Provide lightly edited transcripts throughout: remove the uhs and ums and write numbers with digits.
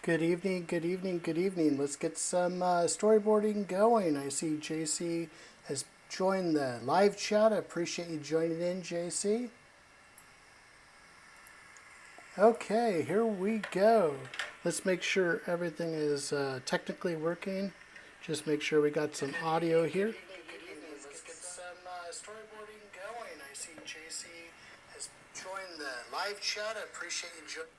Good evening, good evening, good evening. Let's get some storyboarding going. I see JC has joined the live chat. I appreciate you joining in, JC. Okay, here we go. Let's make sure everything is technically working. Just make sure we got some audio here. Good evening. Let's get some storyboarding going. I see JC has joined the live chat. I appreciate you joining.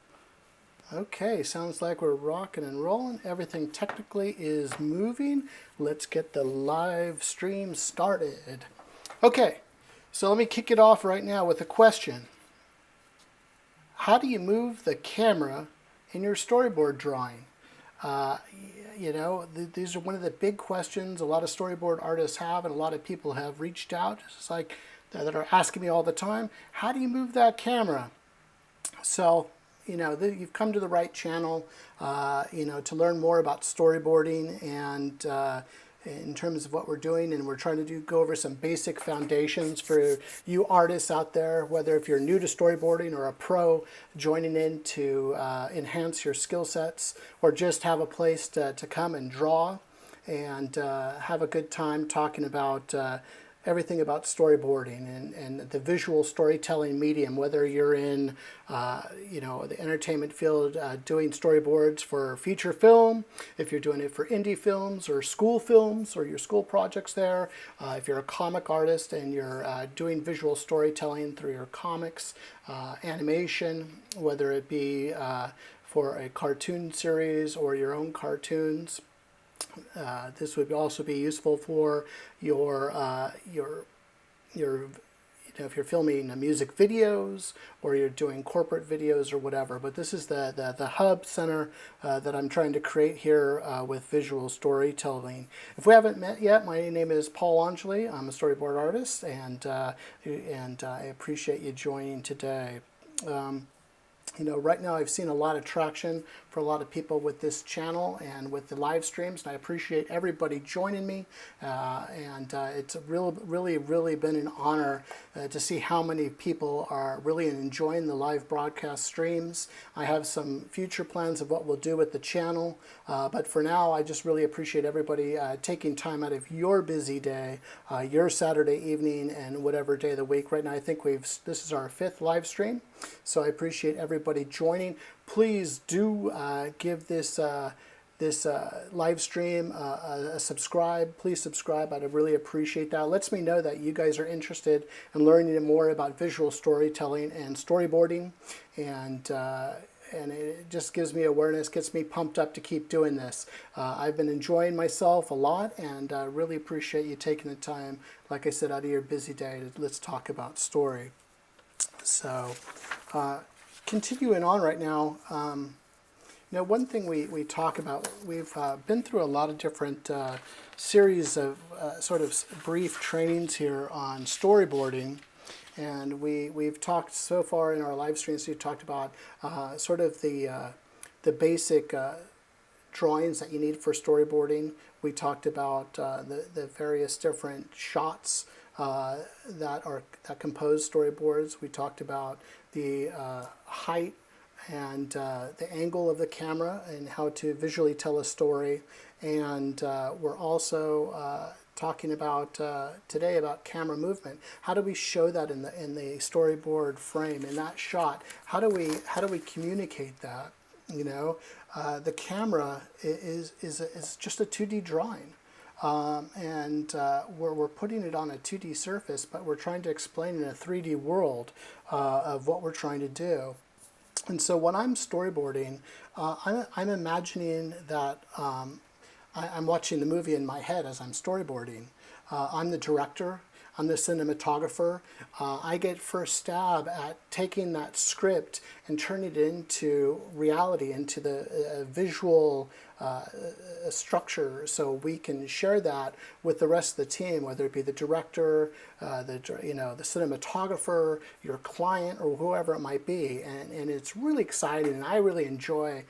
Okay, sounds like we're rocking and rolling. Everything technically is moving. Let's get the live stream started. Okay, so let me kick it off right now with a question. How do you move the camera in your storyboard drawing? Uh, these are one of the big questions a lot of storyboard artists have, and a lot of people have reached out, just like that are asking me all the time. How do you move that camera? So, you've come to the right channel, to learn more about storyboarding and in terms of what we're doing. And we're trying to go over some basic foundations for you artists out there, whether if you're new to storyboarding or a pro joining in to enhance your skill sets, or just have a place to come and draw and have a good time talking about everything about storyboarding and the visual storytelling medium, whether you're in the entertainment field doing storyboards for feature film, if you're doing it for indie films or school films or your school projects there, if you're a comic artist and you're doing visual storytelling through your comics, animation, whether it be for a cartoon series or your own cartoons. This would also be useful for your if you're filming music videos or you're doing corporate videos or whatever. But this is the hub center that I'm trying to create here with visual storytelling. If we haven't met yet, my name is Paul Angeli. I'm a storyboard artist, and I appreciate you joining today. Right now I've seen a lot of traction for a lot of people with this channel and with the live streams, and I appreciate everybody joining me. It's really been an honor to see how many people are really enjoying the live broadcast streams. I have some future plans of what we'll do with the channel, but for now I just really appreciate everybody taking time out of your busy day, your Saturday evening, and whatever day of the week. Right now I think this is our 5th live stream, so I appreciate everybody joining. Please do give this live stream a subscribe. Please subscribe. I'd really appreciate that. It lets me know that you guys are interested in learning more about visual storytelling and storyboarding, and it just gives me awareness, gets me pumped up to keep doing this. I've been enjoying myself a lot, and really appreciate you taking the time, like I said, out of your busy day to let's talk about story. So continuing on right now, one thing we talk about, we've been through a lot of different series of sort of brief trainings here on storyboarding, and we've talked so far in our live streams, we've talked about sort of the basic drawings that you need for storyboarding. We talked about the various different shots that compose storyboards. We talked about the height and the angle of the camera and how to visually tell a story. And we're also talking about today about camera movement. How do we show that in the storyboard frame, in that shot? How do we communicate that? The camera is just a 2D drawing. We're putting it on a 2D surface, but we're trying to explain in a 3D world of what we're trying to do. And so when I'm storyboarding, I'm imagining that I'm watching the movie in my head as I'm storyboarding. I'm the director. I'm the cinematographer. I get first stab at taking that script and turning it into reality, into the visual structure, so we can share that with the rest of the team, whether it be the director, the cinematographer, your client, or whoever it might be. And it's really exciting, and I really enjoy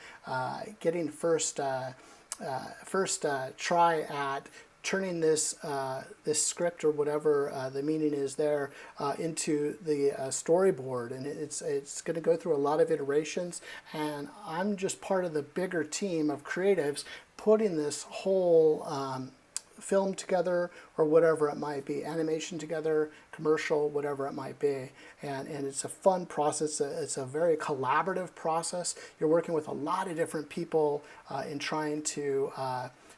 getting first try at turning this this script or whatever the meaning is there into the storyboard, and it's going to go through a lot of iterations. And I'm just part of the bigger team of creatives putting this whole film together, or whatever it might be, animation together, commercial, whatever it might be. And it's a fun process. It's a very collaborative process. You're working with a lot of different people in trying to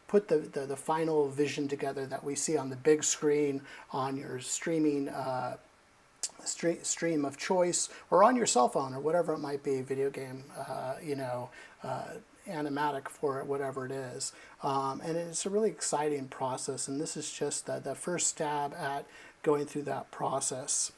put the final vision together that we see on the big screen on your streaming stream of choice, or on your cell phone, or whatever it might be, video game, animatic for it, whatever it is. And it's a really exciting process, and this is just the first stab at going through that process.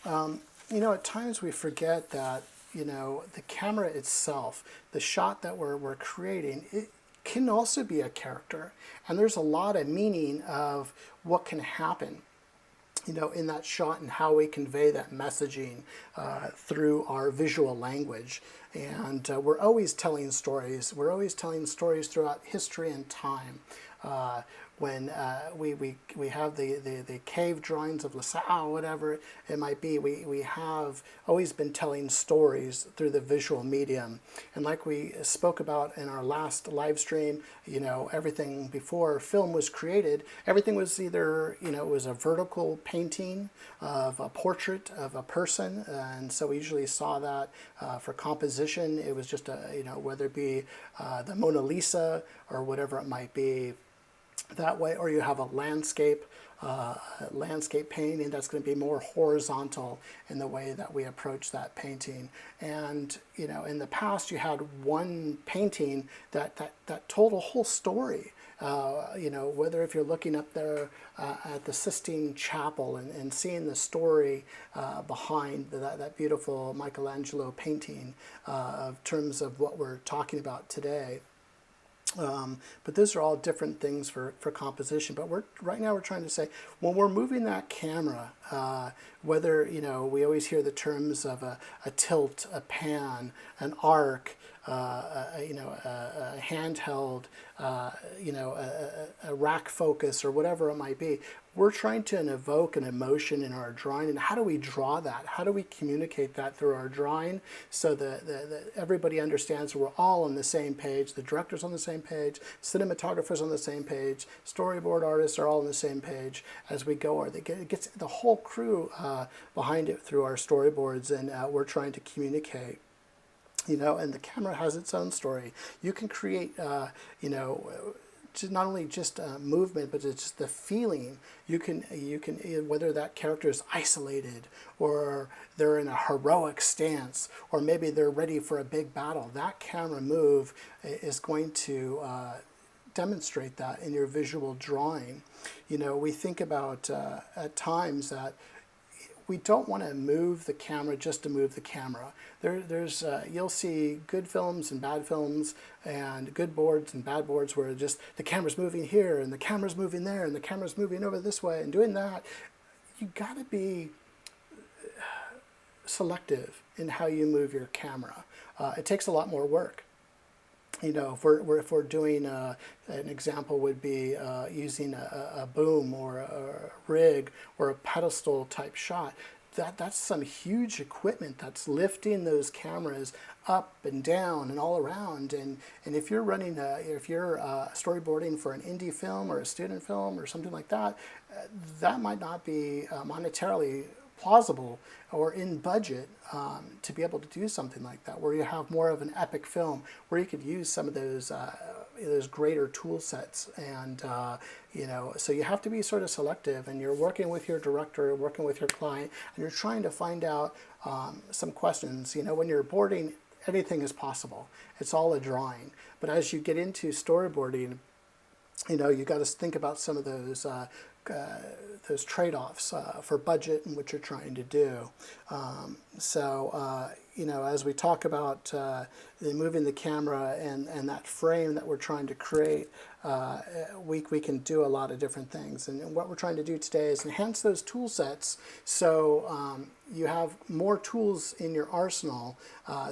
At times we forget that, the camera itself, the shot that we're creating, it can also be a character. And there's a lot of meaning of what can happen in that shot, and how we convey that messaging through our visual language. And we're always telling stories. We're always telling stories throughout history and time. When we have the cave drawings of LaSalle, whatever it might be, we have always been telling stories through the visual medium. And like we spoke about in our last live stream, everything before film was created, everything was either, it was a vertical painting of a portrait of a person. And so we usually saw that for composition. It was just whether it be the Mona Lisa or whatever it might be, that way, or you have a landscape painting that's going to be more horizontal in the way that we approach that painting. And in the past you had one painting that told a whole story. Whether if you're looking up there at the Sistine Chapel and seeing the story behind that beautiful Michelangelo painting in terms of what we're talking about today. But those are all different things for composition. But right now we're trying to say, when we're moving that camera, whether, we always hear the terms of a tilt, a pan, an arc, a handheld, a rack focus, or whatever it might be. We're trying to evoke an emotion in our drawing, and how do we draw that? How do we communicate that through our drawing so that everybody understands we're all on the same page, the director's on the same page, cinematographer's on the same page, storyboard artists are all on the same page as we go. It gets the whole crew behind it through our storyboards, and we're trying to communicate. And the camera has its own story. You can create, not only just movement, but it's just the feeling. You can whether that character is isolated, or they're in a heroic stance, or maybe they're ready for a big battle. That camera move is going to demonstrate that in your visual drawing. We think about at times that we don't want to move the camera just to move the camera. There's you'll see good films and bad films, and good boards and bad boards where just the camera's moving here and the camera's moving there and the camera's moving over this way and doing that. You got to be selective in how you move your camera. It takes a lot more work. If we're doing an example would be using a boom or a rig or a pedestal type shot. That's some huge equipment that's lifting those cameras up and down and all around. And if you're running, if you're storyboarding for an indie film or a student film or something like that, that might not be monetarily plausible or in budget to be able to do something like that, where you have more of an epic film where you could use some of those greater tool sets. And so you have to be sort of selective, and you're working with your director, working with your client, and you're trying to find out some questions. When you're boarding, anything is possible. It's all a drawing. But as you get into storyboarding, you got to think about some of those trade-offs for budget and what you're trying to do. As we talk about moving the camera and that frame that we're trying to create, we can do a lot of different things. And what we're trying to do today is enhance those tool sets so you have more tools in your arsenal,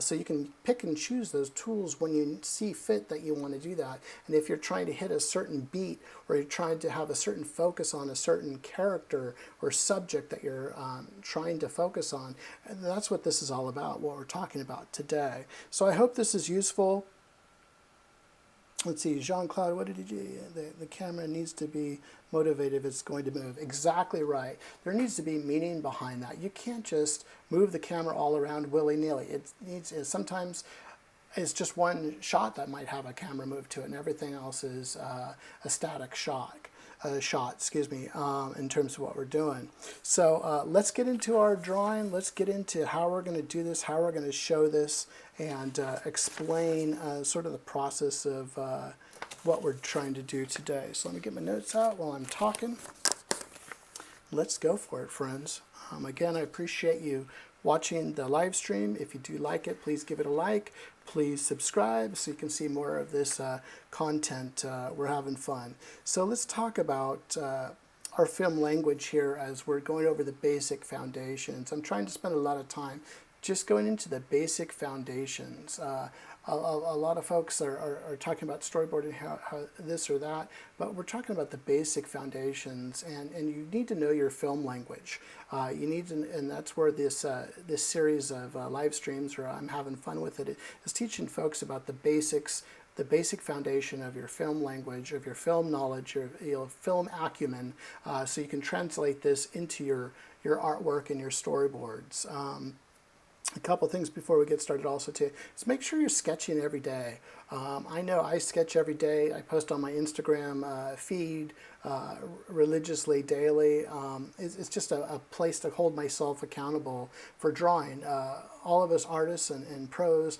so you can pick and choose those tools when you see fit that you want to do that. And if you're trying to hit a certain beat, or you're trying to have a certain focus on a certain character or subject that you're trying to focus on, that's what this is all about, what we're talking about today. So I hope this is useful. Let's see, Jean-Claude, what did you do? The camera needs to be motivated if it's going to move. Exactly right. There needs to be meaning behind that. You can't just move the camera all around willy-nilly. It needs, sometimes it's just one shot that might have a camera move to it, and everything else is a static shot. In terms of what we're doing. So let's get into our drawing. Let's get into how we're going to do this, how we're going to show this, and explain sort of the process of what we're trying to do today. So let me get my notes out while I'm talking. Let's go for it, friends. Again, I appreciate you watching the live stream. If you do like it, please give it a like. Please subscribe so you can see more of this content. We're having fun. So let's talk about our film language here as we're going over the basic foundations. I'm trying to spend a lot of time just going into the basic foundations. A lot of folks are talking about storyboard and how this or that, but we're talking about the basic foundations, and you need to know your film language. You need to, and that's where this series of live streams, where I'm having fun with it, is teaching folks about the basics, the basic foundation of your film language, of your film knowledge, your film acumen, so you can translate this into your artwork and your storyboards. A couple things before we get started also too is make sure you're sketching every day. I know I sketch every day. I post on my Instagram feed religiously daily. It's just a place to hold myself accountable for drawing. All of us artists and pros,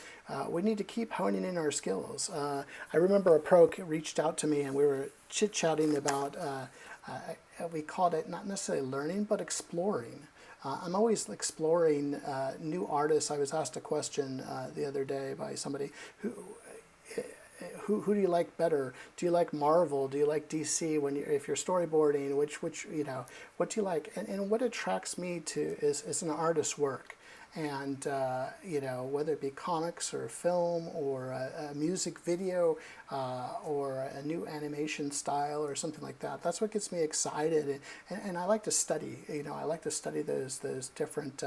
we need to keep honing in our skills. I remember a pro reached out to me and we were chit-chatting about, we called it not necessarily learning, but exploring. I'm always exploring new artists. I was asked a question the other day by somebody who do you like better? Do you like Marvel? Do you like DC? If you're storyboarding, which what do you like? And what attracts me to is an artist's work. And whether it be comics or film or a music video or a new animation style or something like that, that's what gets me excited. And I like to study. I like to study those different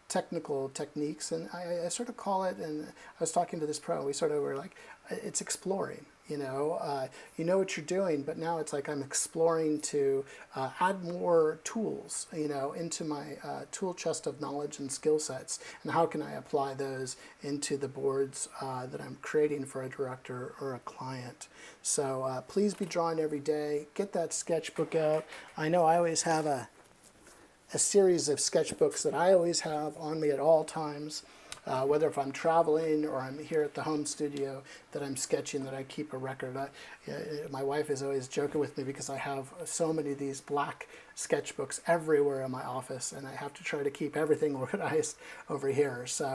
technical techniques, and I sort of call it. And I was talking to this pro. We sort of were like, it's exploring. You know what you're doing, but now it's like I'm exploring to add more tools, into my tool chest of knowledge and skill sets, and how can I apply those into the boards that I'm creating for a director or a client. So please be drawing every day. Get that sketchbook out. I know I always have a series of sketchbooks that I always have on me at all times. Whether if I'm traveling or I'm here at the home studio, that I'm sketching, that I keep a record. My wife is always joking with me because I have so many of these black sketchbooks everywhere in my office, and I have to try to keep everything organized over here. So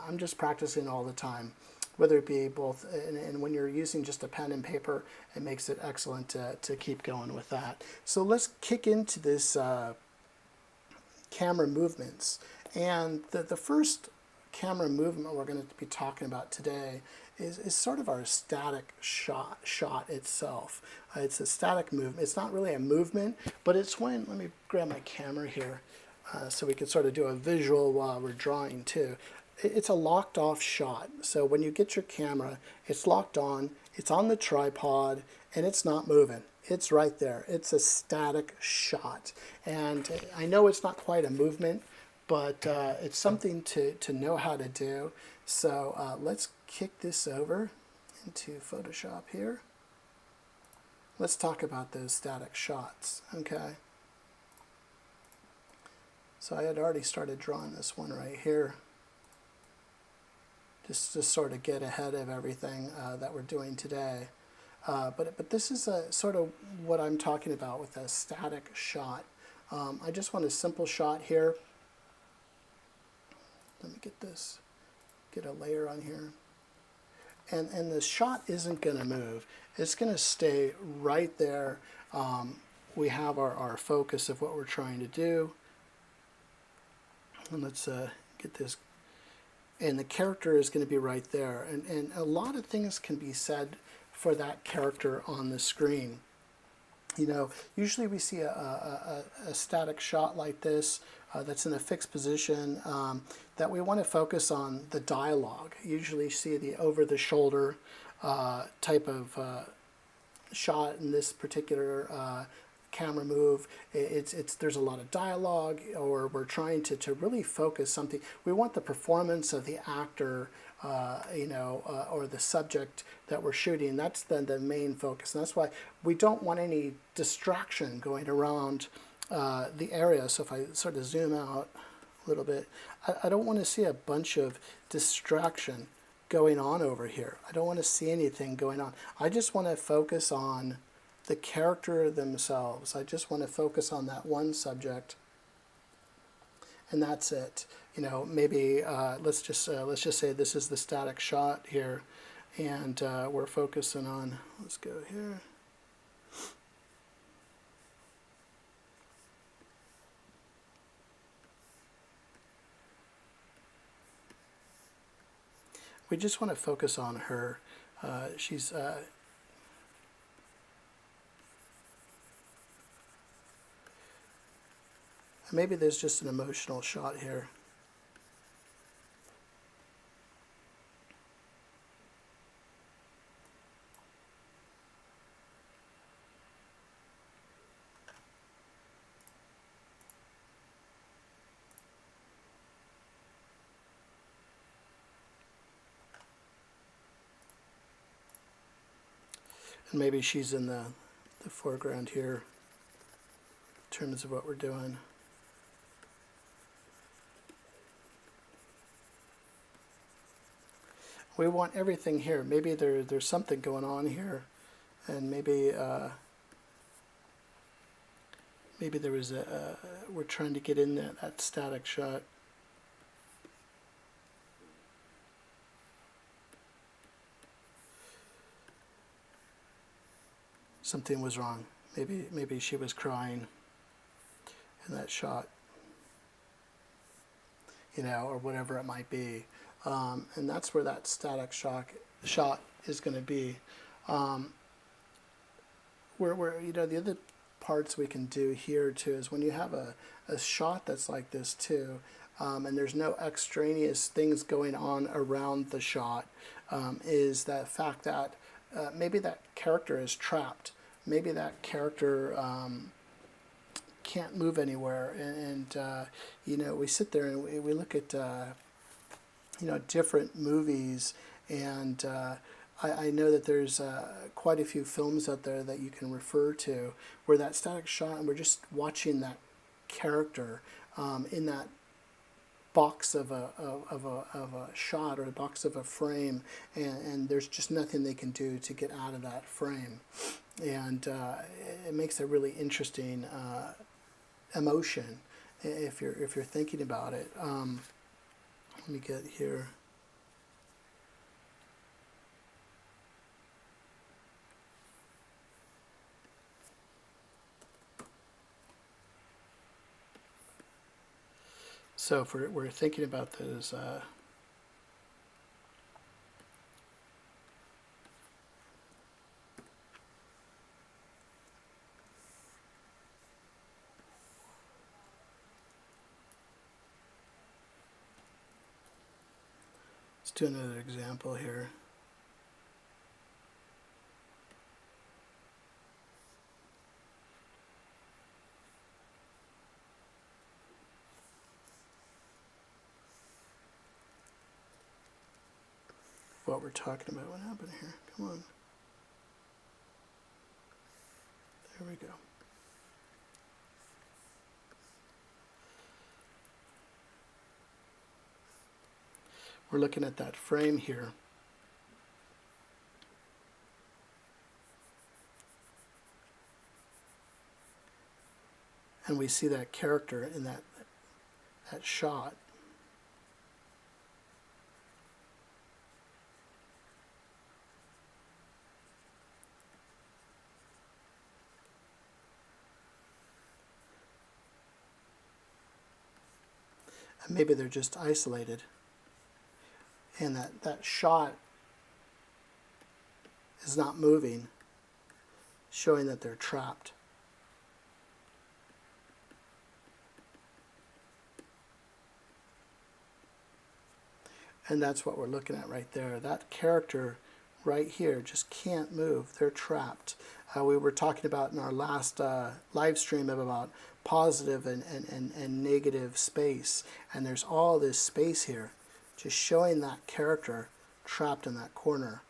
I'm just practicing all the time, whether it be both, and when you're using just a pen and paper, it makes it excellent to keep going with that. So let's kick into this camera movements. And the first camera movement we're going to be talking about today is sort of our static shot itself. It's a static movement. It's not really a movement, but it's when, let me grab my camera here so we can sort of do a visual while we're drawing too. It's a locked off shot. So when you get your camera, it's locked on, it's on the tripod, and it's not moving. It's right there. It's a static shot. And I know it's not quite a movement, but it's something to know how to do. So let's kick this over into Photoshop here. Let's talk about those static shots, okay? So I had already started drawing this one right here, just to sort of get ahead of everything that we're doing today. But this is sort of what I'm talking about with a static shot. I just want a simple shot here. Let me get a layer on here. and the shot isn't going to move. It's going to stay right there. We have our focus of what we're trying to do. And let's get this. And the character is going to be right there. And a lot of things can be said for that character on the screen. You know, usually we see a static shot like this that's in a fixed position that we want to focus on the dialogue. Usually you see the over-the-shoulder type of shot in this particular camera move. There's a lot of dialogue, or we're trying to really focus something. We want the performance of the actor, or the subject that we're shooting. That's the main focus, and that's why we don't want any distraction going around the area. So if I sort of zoom out a little bit, I don't want to see a bunch of distraction going on over here. I don't want to see anything going on. I just want to focus on the character themselves. I just want to focus on that one subject, and that's it. You know, maybe let's just say this is the static shot here, and we're focusing on. Let's go here. We just want to focus on her. She's maybe there's just an emotional shot here. And maybe she's in the foreground here in terms of what we're doing. We want everything here. Maybe there's something going on here, and maybe there was we're trying to get in that static shot. Something was wrong. Maybe she was crying in that shot, you know, or whatever it might be. And that's where that static shot is going to be. Where you know, the other parts we can do here too is when you have a shot that's like this too, and there's no extraneous things going on around the shot, is that fact that maybe that character is trapped. Maybe that character can't move anywhere, and you know, we sit there and we look at you know, different movies, and I know that there's quite a few films out there that you can refer to where that static shot, and we're just watching that character in that box of a shot, or a box of a frame, and there's just nothing they can do to get out of that frame, and it makes a really interesting emotion if you're thinking about it. Let me get here. So if we're thinking about those, let's do another example here. What we're talking about. What happened here? Come on. There we go. We're looking at that frame here. And we see that character in that shot. And maybe they're just isolated. And that shot is not moving, showing that they're trapped. And that's what we're looking at right there. That character right here just can't move. They're trapped. We were talking about in our last live stream about positive and negative space. And there's all this space here just showing that character trapped in that corner.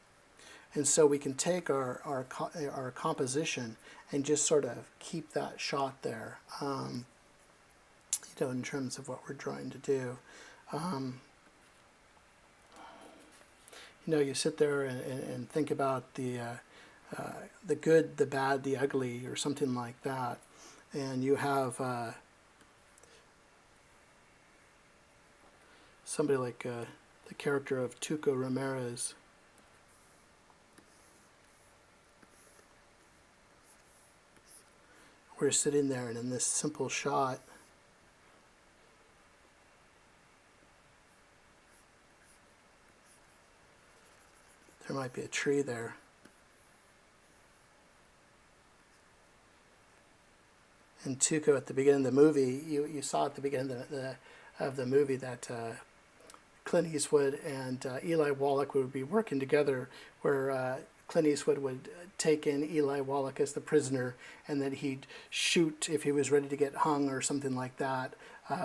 And so we can take our composition and just sort of keep that shot there, you know, in terms of what we're trying to do. You know, you sit there and think about the good, the bad, the ugly, or something like that, and you have somebody like the character of Tuco Ramirez. We're sitting there, and in this simple shot, there might be a tree there. And Tuco, at the beginning of the movie, you saw at the beginning of the movie that Clint Eastwood and Eli Wallach would be working together, where Clint Eastwood would take in Eli Wallach as the prisoner, and then he'd shoot if he was ready to get hung or something like that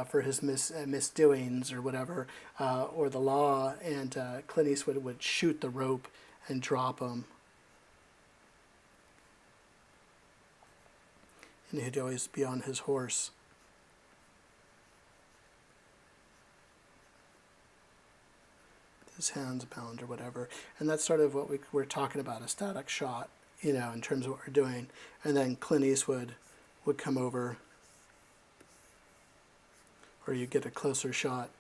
for his misdoings or whatever, or the law, and Clint Eastwood would shoot the rope and drop him. And he'd always be on his horse. His hands bound or whatever. And that's sort of what we're talking about, a static shot, you know, in terms of what we're doing. And then Clint Eastwood would come over, or you get a closer shot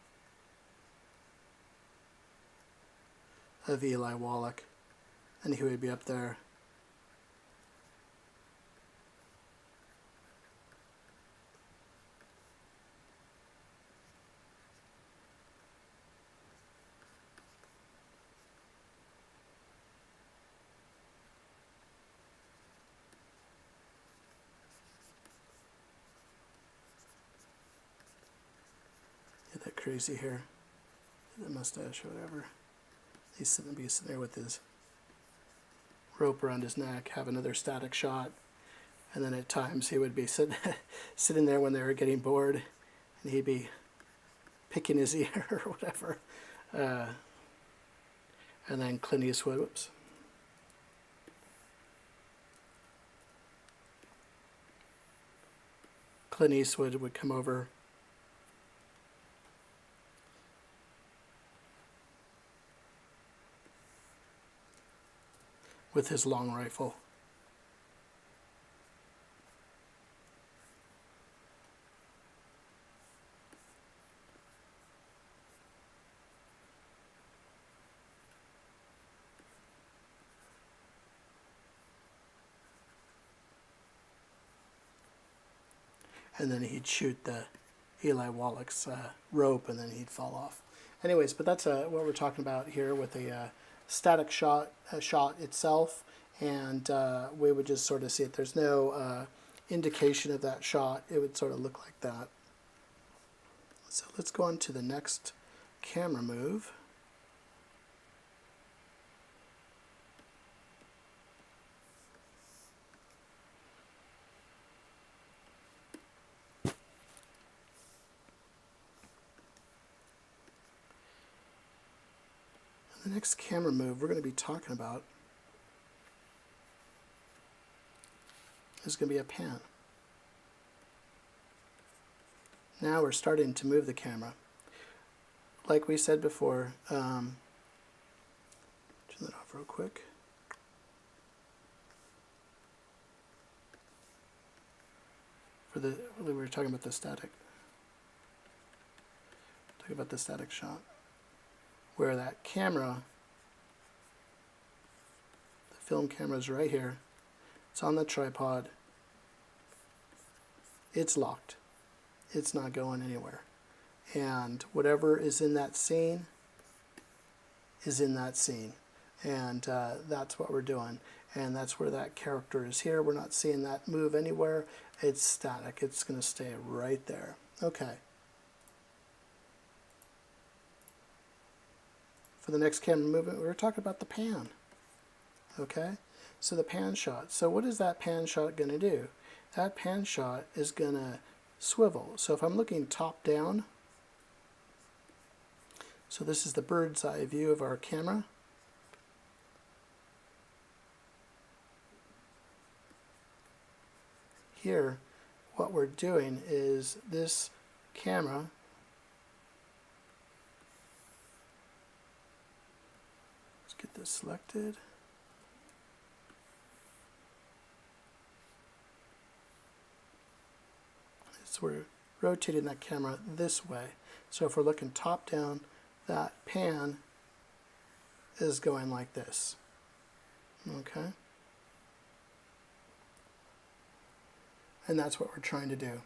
of Eli Wallach, and he would be up there. Get that crazy hair, the mustache or whatever. He's be sitting there with his rope around his neck, have another static shot, and then at times he would be sitting there when they were getting bored, and he'd be picking his ear or whatever. And then Clint Eastwood, whoops. Clint Eastwood would come over with his long rifle. And then he'd shoot the Eli Wallach's rope, and then he'd fall off. Anyways, but that's what we're talking about here with a static shot itself, and we would just sort of see it. There's no indication of that shot. It would sort of look like that. So let's go on to the next camera move. The next camera move we're going to be talking about is going to be a pan. Now we're starting to move the camera. Like we said before, turn that off real quick. We were talking about the static. Talking about the static shot, where that camera, the film camera is right here. It's on the tripod. It's locked. It's not going anywhere. and whatever is in that scene is in that scene. And that's what we're doing. And that's where that character is here. We're not seeing that move anywhere. It's static. It's going to stay right there. Okay. For the next camera movement, we're talking about the pan. Okay? So the pan shot. So what is that pan shot going to do? That pan shot is going to swivel. So if I'm looking top down, so this is the bird's eye view of our camera. Here, what we're doing is this camera let's get this selected. So we're rotating that camera this way. So if we're looking top down, that pan is going like this. Okay? And that's what we're trying to do.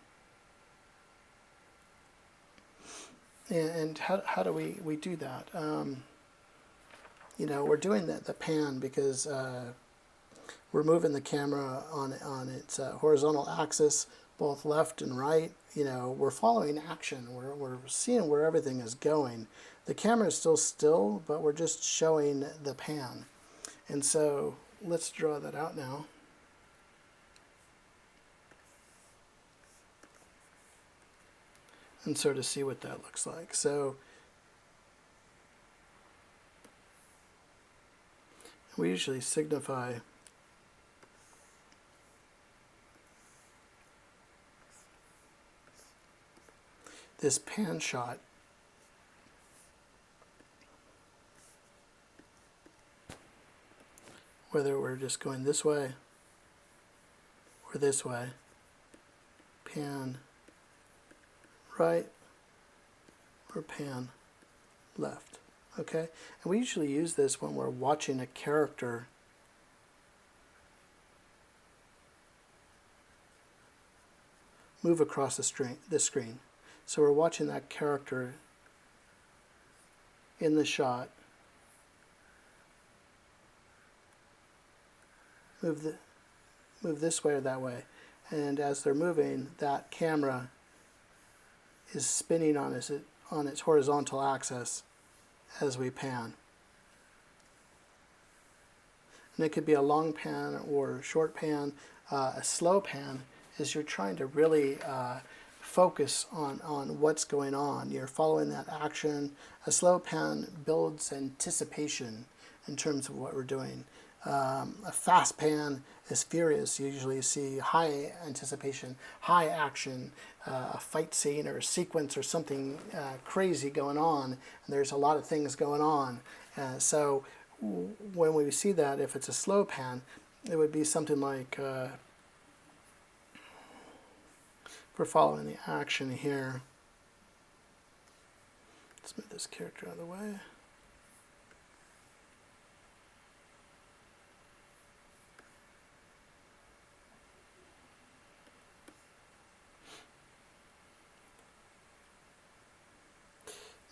And how do we do that? You know, we're doing the pan because we're moving the camera on its horizontal axis, both left and right. You know, we're following action. We're seeing where everything is going. The camera is still, but we're just showing the pan. And so let's draw that out now. And sort of see what that looks like. So we usually signify this pan shot whether we're just going this way or this way. Pan right or pan left. Okay? And we usually use this when we're watching a character move across the screen. So we're watching that character in the shot move this way or that way. And as they're moving, that camera is spinning on its horizontal axis as we pan. And it could be a long pan or a short pan. A slow pan is you're trying to really focus on what's going on. You're following that action. A slow pan builds anticipation in terms of what we're doing. A fast pan is furious. You usually see high anticipation, high action, a fight scene or a sequence or something crazy going on. And there's a lot of things going on. So when we see that, if it's a slow pan, it would be something like, we're following the action here. Let's move this character out of the way.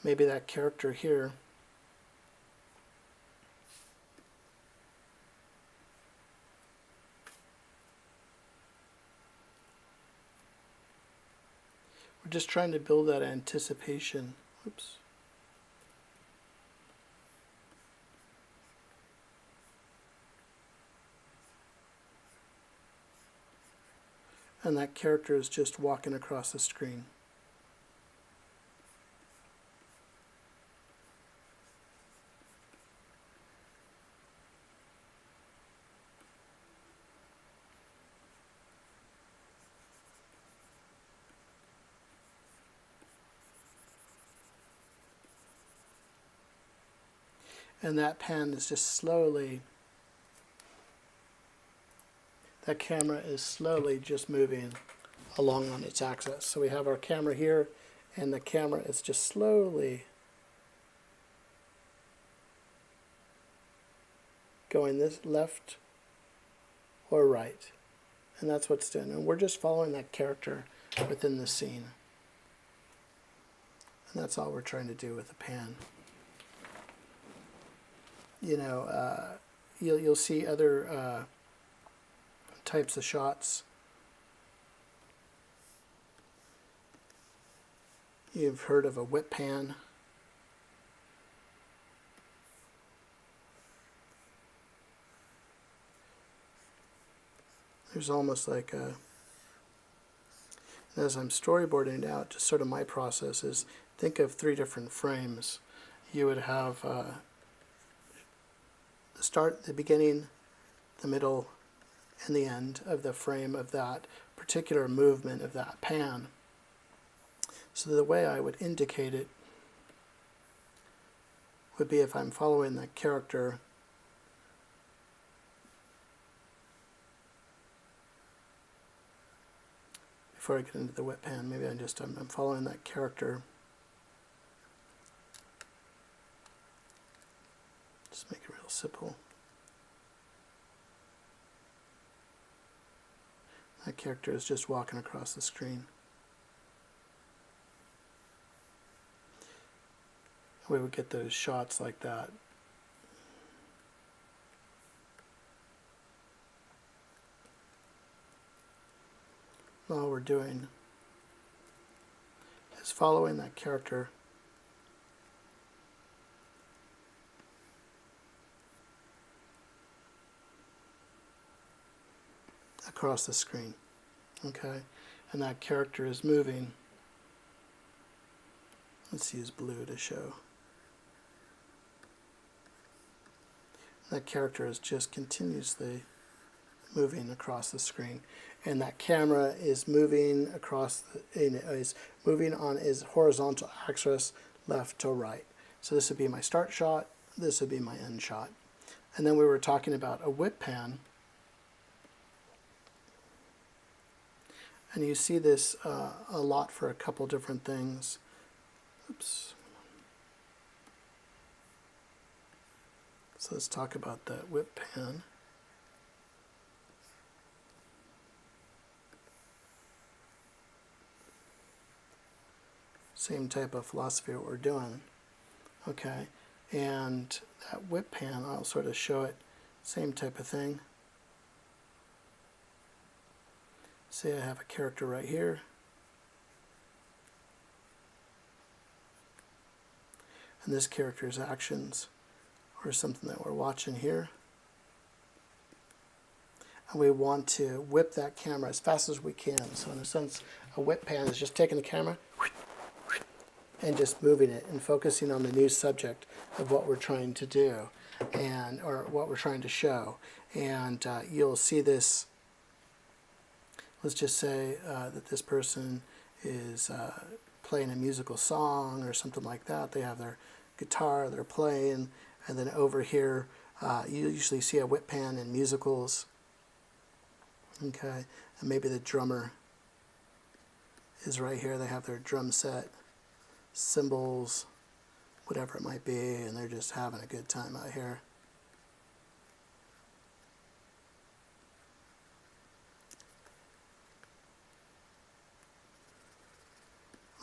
Maybe that character here we're just trying to build that anticipation. Oops. And that character is just walking across the screen. And that pan is just slowly, that camera is slowly just moving along on its axis. So we have our camera here, and the camera is just slowly going this left or right. And that's what's doing. And we're just following that character within the scene. And that's all we're trying to do with the pan. You know, you'll see other types of shots. You've heard of a whip pan. There's almost like a, as I'm storyboarding it out, just sort of my process is think of 3 different frames. You would have the start, the beginning, the middle, and the end of the frame of that particular movement of that pan. So the way I would indicate it would be if I'm following the character before I get into the whip pan, maybe I'm following that character. Just make it real simple. That character is just walking across the screen. We would get those shots like that. All we're doing is following that character across the screen. Okay? And that character is moving. Let's use blue to show. That character is just continuously moving across the screen, and that camera is moving across is moving on its horizontal axis left to right. So this would be my start shot, this would be my end shot. And then we were talking about a whip pan, and you see this a lot for a couple different things. Oops. So let's talk about that whip pan. Same type of philosophy what we're doing. Okay, and that whip pan, I'll sort of show it, same type of thing. Say I have a character right here. And this character's actions or something that we're watching here. And we want to whip that camera as fast as we can. So in a sense, a whip pan is just taking the camera and just moving it and focusing on the new subject of what we're trying to do or what we're trying to show. And you'll see this, let's just say that this person is playing a musical song or something like that. They have their guitar, they're playing, and then over here you usually see a whip pan in musicals. Okay, and maybe the drummer is right here. They have their drum set, cymbals, whatever it might be, and they're just having a good time out here.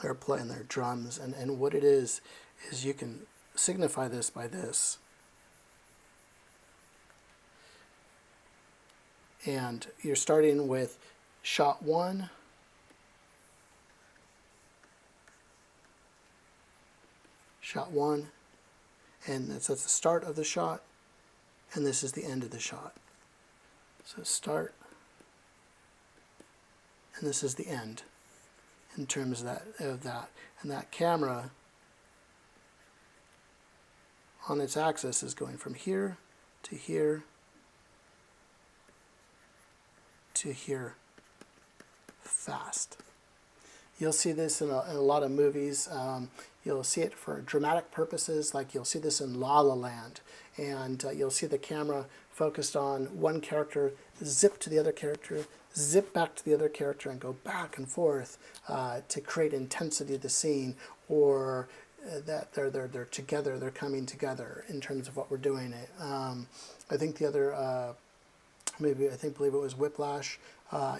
They're playing their drums, and what it is you can signify this by this. And you're starting with shot 1, and that's the start of the shot, and this is the end of the shot. So start, and this is the end in terms of that. And that camera on its axis is going from here to here to here fast. You'll see this in a lot of movies. You'll see it for dramatic purposes, like you'll see this in La La Land, and you'll see the camera focused on one character, zip to the other character, zip back to the other character, and go back and forth to create intensity of the scene, or that they're together, they're coming together in terms of what we're doing. I think the other believe it was Whiplash.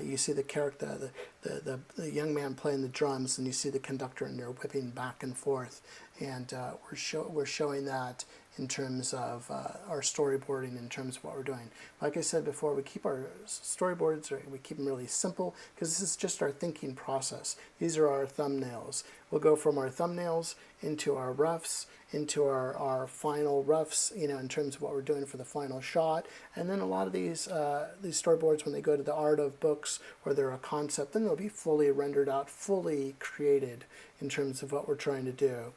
You see the character, the young man playing the drums, and you see the conductor and they're whipping back and forth, and we're showing that in terms of our storyboarding, in terms of what we're doing. Like I said before, we keep our storyboards, we keep them really simple because this is just our thinking process. These are our thumbnails. We'll go from our thumbnails into our roughs, into our final roughs, you know, in terms of what we're doing for the final shot. And then a lot of these storyboards, when they go to the art of books or they're a concept, then they'll be fully rendered out, fully created in terms of what we're trying to do.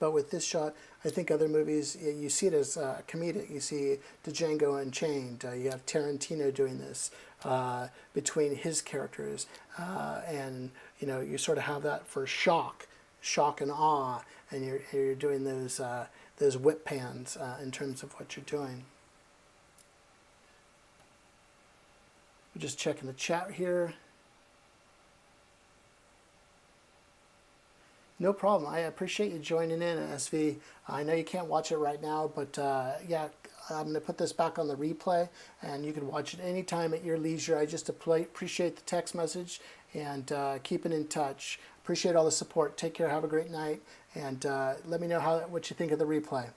But with this shot, I think other movies, you see it as comedic. You see Django Unchained. You have Tarantino doing this between his characters. And, you know, you sort of have that for shock and awe. And you're doing those whip pans in terms of what you're doing. We're just checking the chat here. No problem. I appreciate you joining in, SV. I know you can't watch it right now, but yeah, I'm going to put this back on the replay, and you can watch it anytime at your leisure. I just appreciate the text message, and keeping in touch. Appreciate all the support. Take care. Have a great night, and let me know what you think of the replay.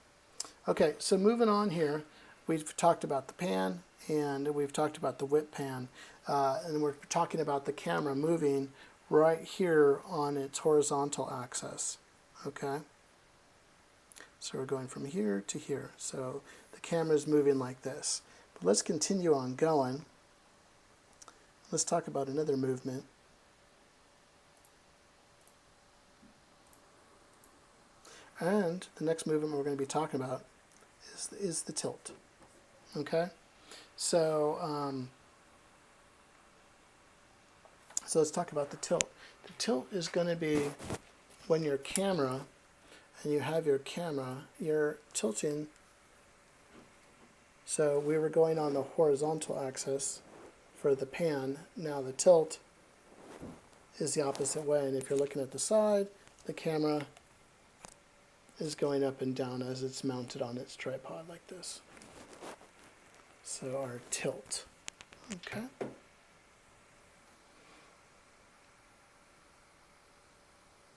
Okay, so moving on here, we've talked about the pan, and we've talked about the whip pan, and we're talking about the camera moving right here on its horizontal axis. Okay, so we're going from here to here, so the camera is moving like this. But let's continue on going. Let's talk about another movement. And the next movement we're going to be talking about is the tilt. Okay, so so let's talk about the tilt. The tilt is going to be when your camera, and you have your camera, you're tilting. So we were going on the horizontal axis for the pan. Now the tilt is the opposite way. And if you're looking at the side, the camera is going up and down as it's mounted on its tripod like this. So our tilt. Okay.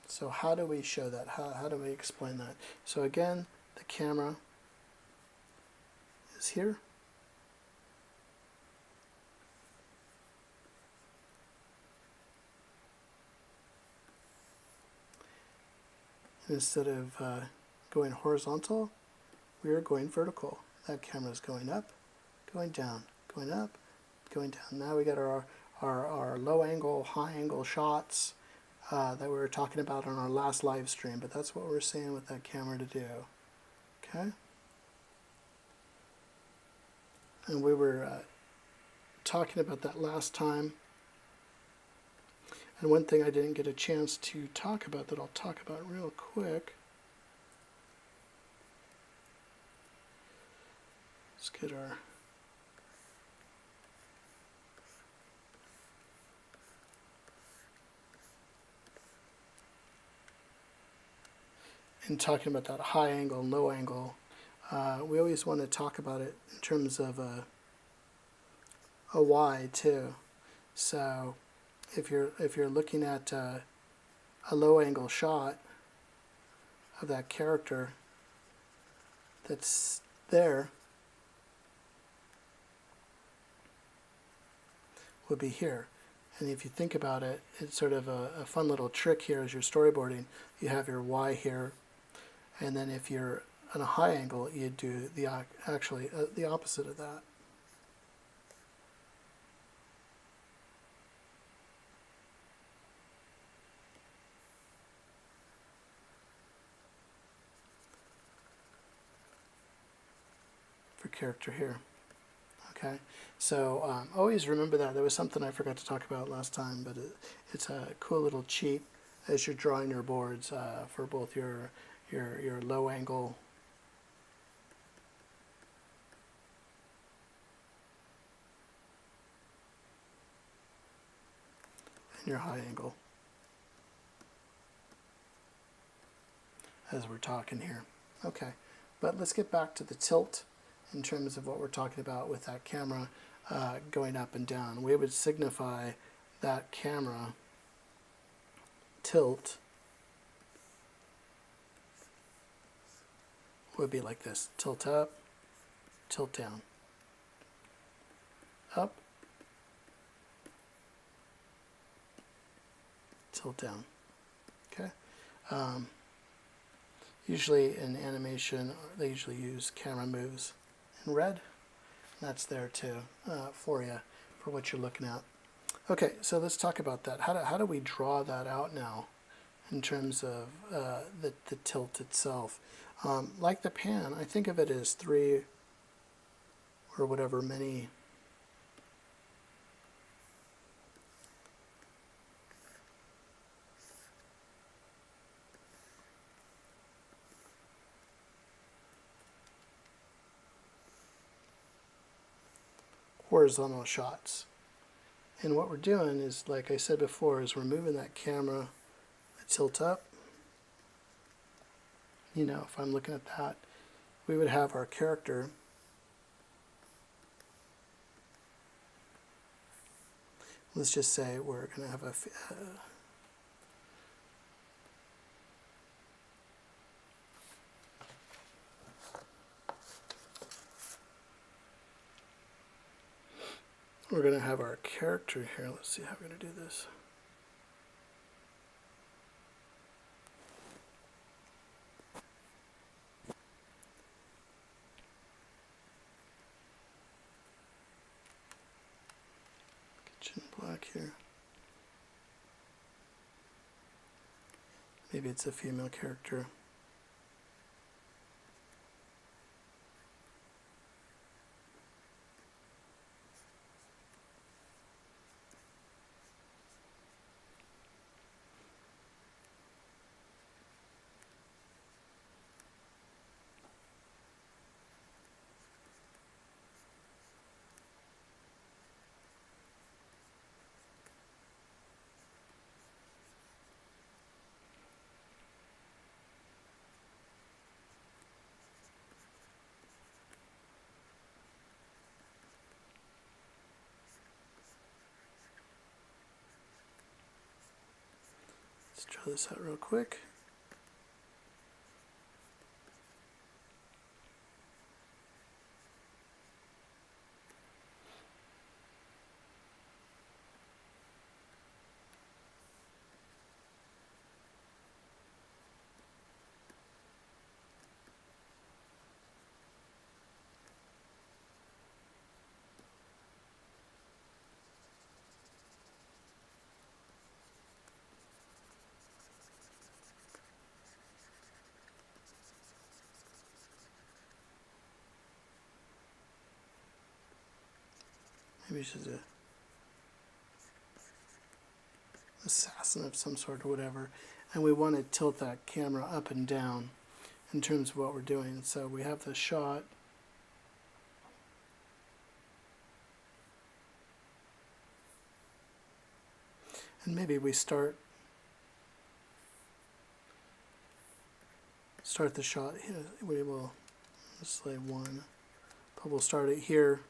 So how do we show that? How do we explain that? So again, the camera is here. And instead of going horizontal, we are going vertical. That camera is going up, going down, going up, going down. Now we got our low angle, high angle shots that we were talking about on our last live stream, but that's what we're saying with that camera to do. Okay? And we were talking about that last time. And one thing I didn't get a chance to talk about that I'll talk about real quick. Let's get our in talking about that high angle and low angle, we always want to talk about it in terms of a Y too. So if you're looking at a low angle shot of that character that's there, would be here. And if you think about it, it's sort of a fun little trick here as you're storyboarding. You have your Y here, and then if you're on a high angle, you do the the opposite of that. For character here. Okay, so always remember that. There was something I forgot to talk about last time, but it's a cool little cheat as you're drawing your boards for both your low angle and your high angle as we're talking here. Okay, but let's get back to the tilt in terms of what we're talking about with that camera going up and down. We would signify that camera tilt would be like this: tilt up, tilt down, up, tilt down. Okay. Usually in animation, they usually use camera moves in red. That's there too for you, for what you're looking at. Okay, so let's talk about that. How do we draw that out now in terms of the tilt itself? Like the pan, I think of it as 3 or whatever many horizontal shots. And what we're doing is, like I said before, is we're moving that camera tilt up. You know, if I'm looking at that, we would have our character let's just say we're going to have a we're going to have our character here. Let's see how we're going to do this. Kitchen black here. Maybe it's a female character. Let's draw this out real quick. Maybe she's a assassin of some sort or whatever. And we want to tilt that camera up and down in terms of what we're doing. So we have the shot. And maybe we start the shot here. We will just say 1, but we'll start it here.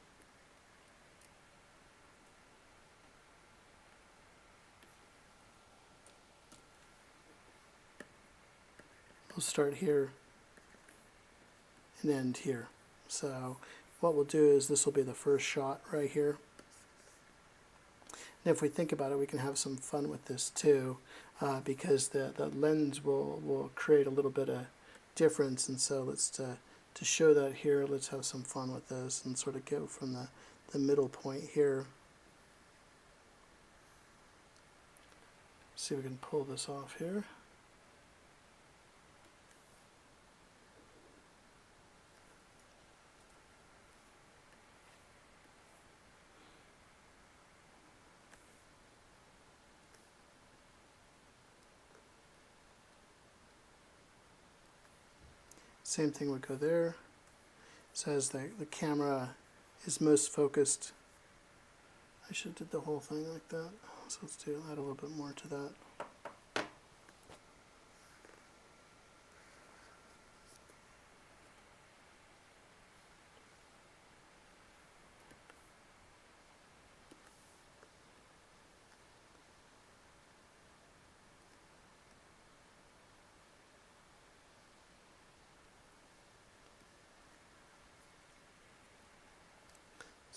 We'll start here and end here. So what we'll do is this will be the first shot right here. And if we think about it, we can have some fun with this too, because the lens will create a little bit of difference. And so let's to show that here, let's have some fun with this and sort of go from the middle point here. See if we can pull this off here. Same thing would go there. So as the camera is most focused, I should have did the whole thing like that. So let's add a little bit more to that.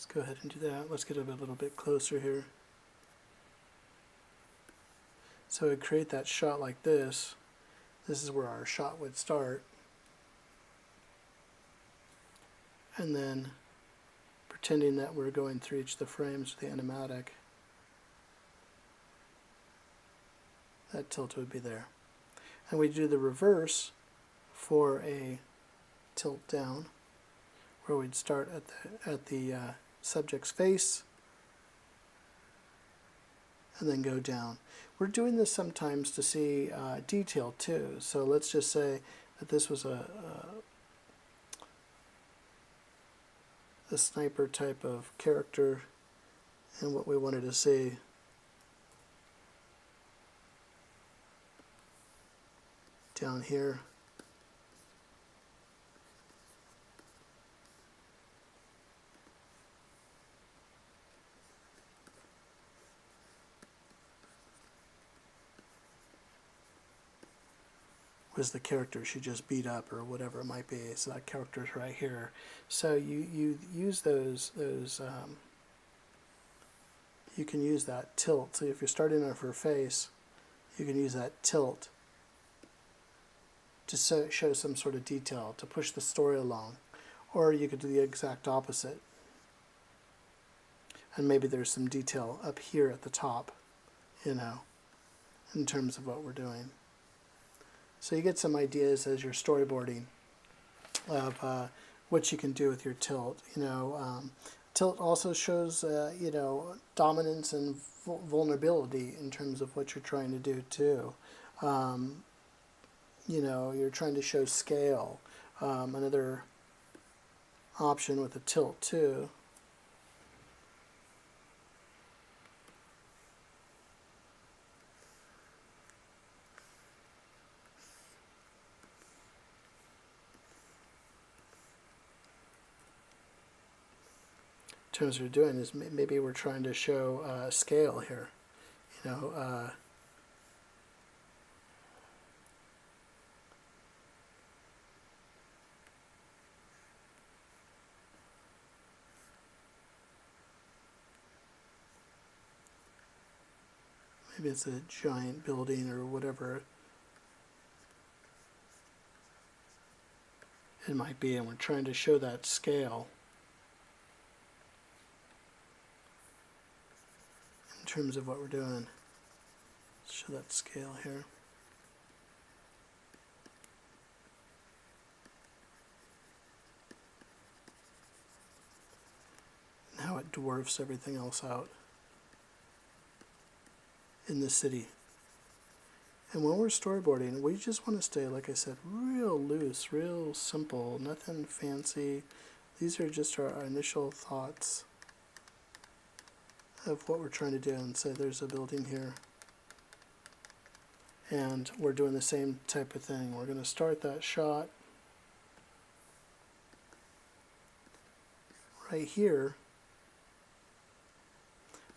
Let's go ahead and do that. Let's get a little bit closer here. So we create that shot like this. This is where our shot would start. And then pretending that we're going through each of the frames with the animatic, that tilt would be there. And we do the reverse for a tilt down, where we'd start at the subject's face and then go down. We're doing this sometimes to see detail too. So let's just say that this was a sniper type of character, and what we wanted to see down here. Was the character she just beat up or whatever it might be. So that character's right here. So you use those you can use that tilt. So if you're starting off her face, you can use that tilt to show some sort of detail, to push the story along. Or you could do the exact opposite. And maybe there's some detail up here at the top, you know, in terms of what we're doing. So you get some ideas as you're storyboarding of what you can do with your tilt. You know, tilt also shows you know, dominance and vulnerability in terms of what you're trying to do too. You know, you're trying to show scale. Another option with a tilt too. In terms of what we're doing is maybe we're trying to show scale here, you know. Maybe it's a giant building or whatever it might be, and we're trying to show that scale. In terms of what we're doing. Let's show that scale here. And how it dwarfs everything else out in the city. And when we're storyboarding, we just want to stay, like I said, real loose, real simple, nothing fancy. These are just our initial thoughts of what we're trying to do. And say there's a building here, and we're doing the same type of thing. We're going to start that shot right here,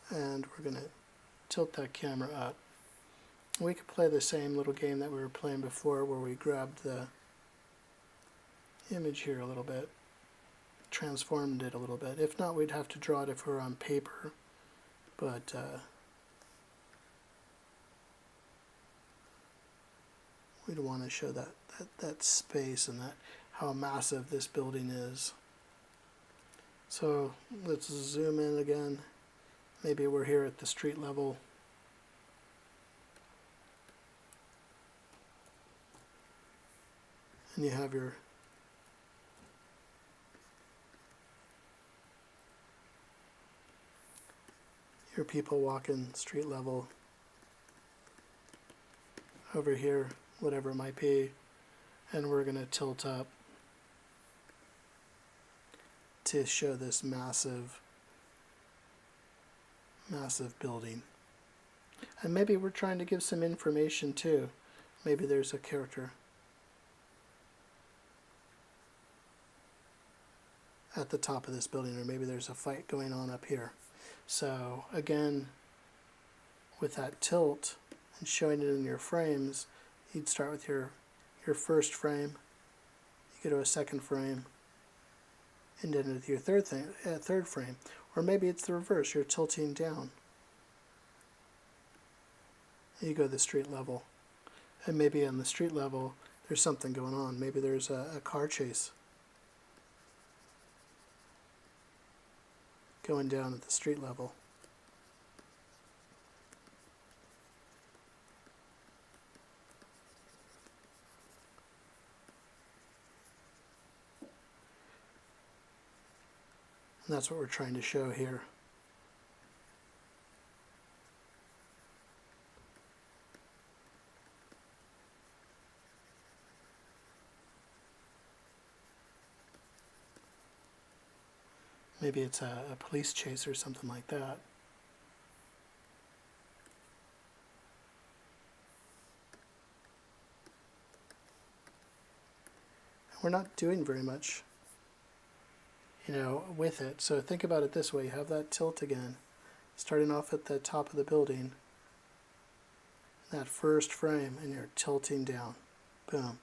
and we're going to tilt that camera up. We could play the same little game that we were playing before, where we grabbed the image here a little bit, transformed it a little bit. If not, we'd have to draw it if we were on paper. But we'd want to show that space and that how massive this building is. So let's zoom in again. Maybe we're here at the street level. And you have your people walking street level over here, whatever it might be, and we're going to tilt up to show this massive building. And maybe we're trying to give some information too. Maybe there's a character at the top of this building, or maybe there's a fight going on up here. So again, with that tilt and showing it in your frames, you'd start with your first frame, you go to a second frame, and then with your third frame. Or maybe it's the reverse, you're tilting down. You go to the street level. And maybe on the street level, there's something going on. Maybe there's a car chase going down at the street level. And that's what we're trying to show here. Maybe it's a police chase or something like that. We're not doing very much, with it. So think about it this way. You have that tilt again, starting off at the top of the building, that first frame, and you're tilting down. Boom.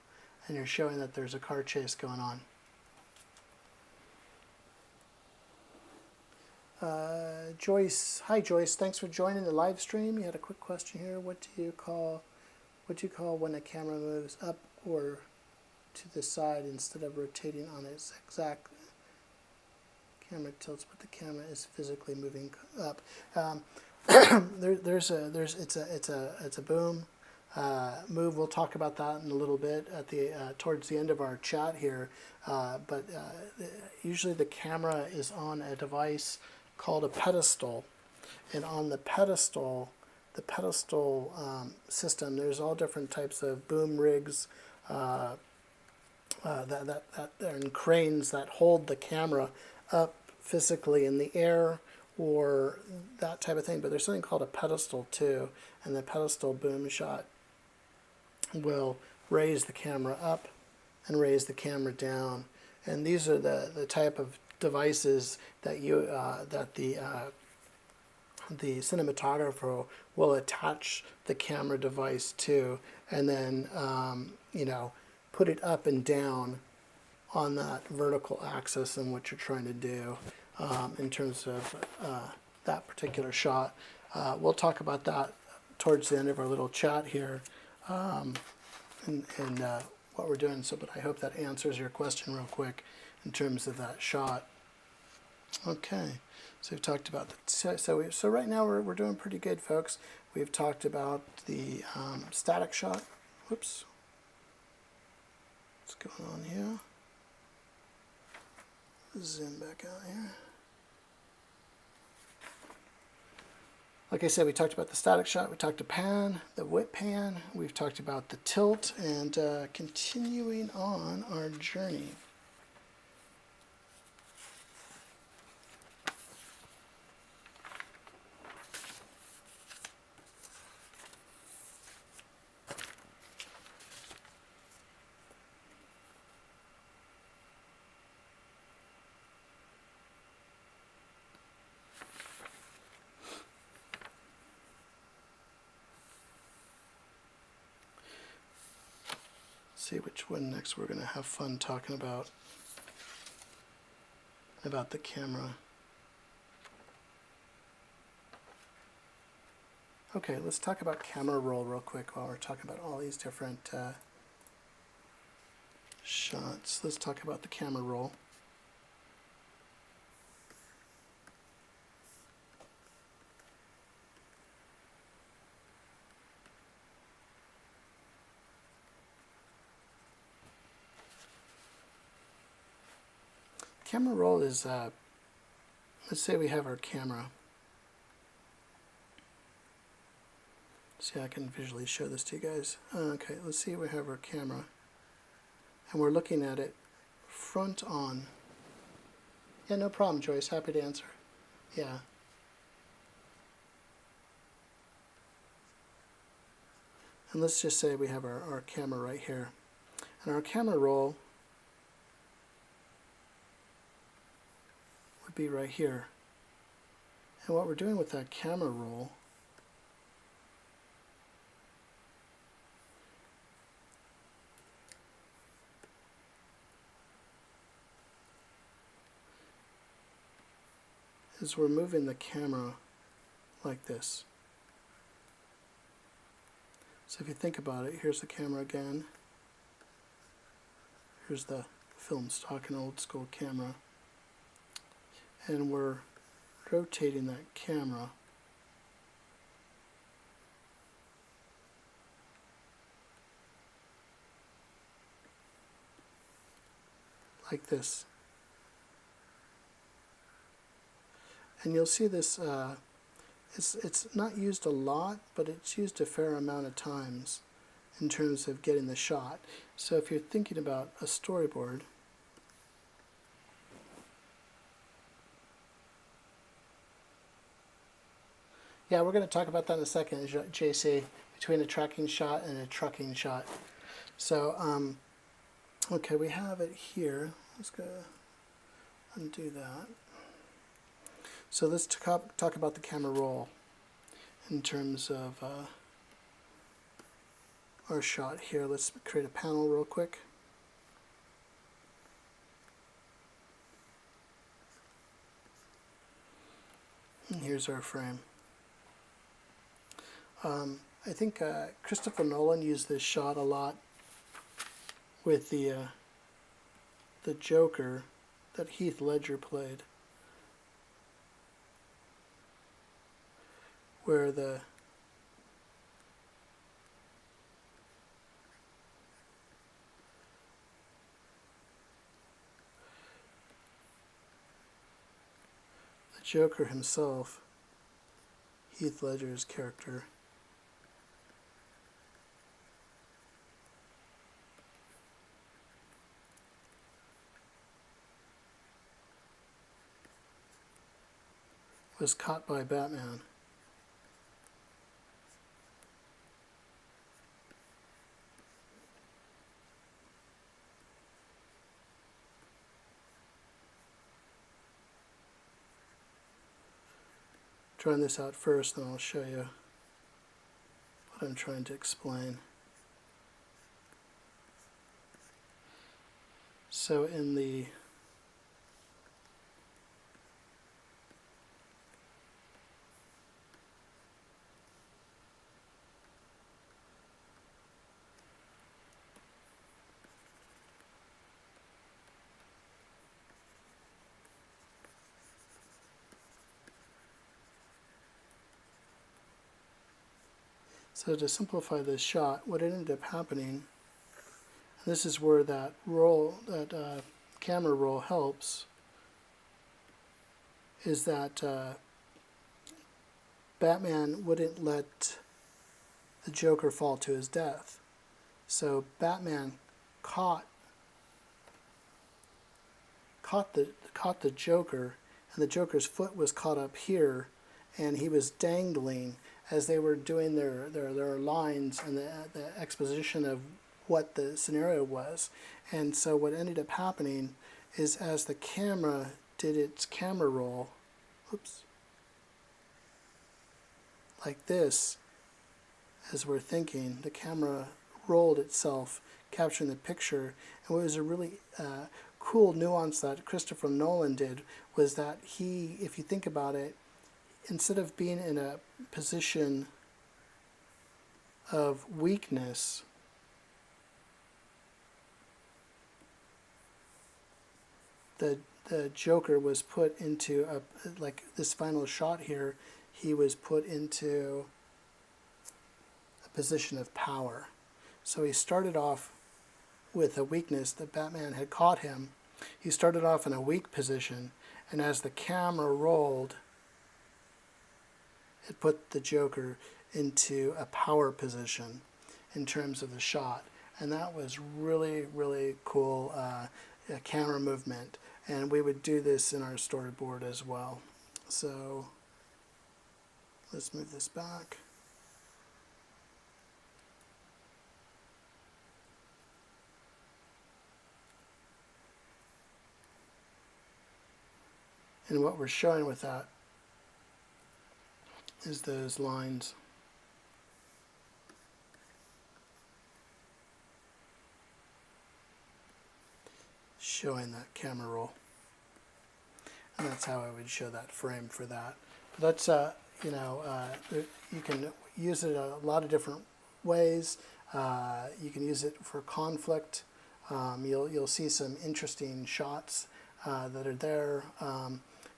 And you're showing that there's a car chase going on. Joyce, hi Joyce, thanks for joining the live stream. You had a quick question here. What do you call when a camera moves up or to the side instead of rotating on its exact camera tilts, but the camera is physically moving up? It's a boom move. We'll talk about that in a little bit at the towards the end of our chat here. But usually the camera is on a device called a pedestal, and on the pedestal system, there's all different types of boom rigs and cranes that hold the camera up physically in the air or that type of thing. But there's something called a pedestal too, and the pedestal boom shot will raise the camera up and raise the camera down. And these are the type of devices that the cinematographer will attach the camera device to, and then put it up and down on that vertical axis and what you're trying to do in terms of that particular shot. We'll talk about that towards the end of our little chat here, and what we're doing. But I hope that answers your question real quick in terms of that shot. Okay, so we've talked about the so right now we're doing pretty good, folks. We've talked about the static shot. Whoops. What's going on here? Zoom back out here. Like I said, we talked about the static shot. We talked to pan, the whip pan. We've talked about the tilt, and continuing on our journey. See which one next we're going to have fun talking about the camera. Okay, let's talk about camera roll real quick while we're talking about all these different shots. Let's talk about the camera roll. Camera roll is, let's say we have our camera. See, I can visually show this to you guys. Okay, let's see, we have our camera, and we're looking at it front on. Yeah, no problem, Joyce. Happy to answer. Yeah. And let's just say we have our camera right here, and our camera roll would be right here. And what we're doing with that camera roll is we're moving the camera like this. So if you think about it, here's the camera again. Here's the film stock, an old school camera. And we're rotating that camera like this. And you'll see this, it's not used a lot, but it's used a fair amount of times in terms of getting the shot. So if you're thinking about a storyboard, yeah, we're going to talk about that in a second, JC, between a tracking shot and a trucking shot. So, okay, we have it here. Let's go undo that. So let's talk about the camera roll in terms of our shot here. Let's create a panel real quick. And here's our frame. I think Christopher Nolan used this shot a lot with the Joker that Heath Ledger played, where the Joker himself, Heath Ledger's character, was caught by Batman. Drawing this out first, then I'll show you what I'm trying to explain. So in the So to simplify this shot, what ended up happening, and this is where that roll, that camera roll helps, is that Batman wouldn't let the Joker fall to his death. So Batman caught the Joker, and the Joker's foot was caught up here, and he was dangling as they were doing their lines and the exposition of what the scenario was. And so what ended up happening is, as the camera did its camera roll, oops, like this, as we're thinking, the camera rolled itself, capturing the picture. And what was a really cool nuance that Christopher Nolan did was that he, if you think about it, instead of being in a position of weakness, the Joker was put into a, like this final shot here, he was put into a position of power. So he started off with a weakness that Batman had caught him. He started off in a weak position, and as the camera rolled, it put the Joker into a power position in terms of the shot. And that was really, really cool camera movement. And we would do this in our storyboard as well. So let's move this back. And what we're showing with that is those lines. Showing that camera roll. and that's how I would show that frame for that. But that's, you know, you can use it a lot of different ways. You can use it for conflict. You'll see some interesting shots that are there.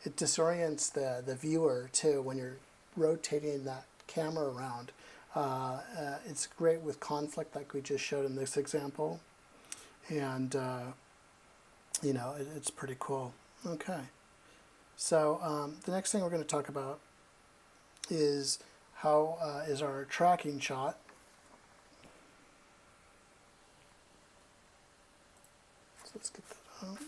It disorients the viewer too when you're rotating that camera around. It's great with conflict like we just showed in this example. And, you know, it's pretty cool. Okay. So the next thing we're going to talk about is how is our tracking shot. So let's get that out.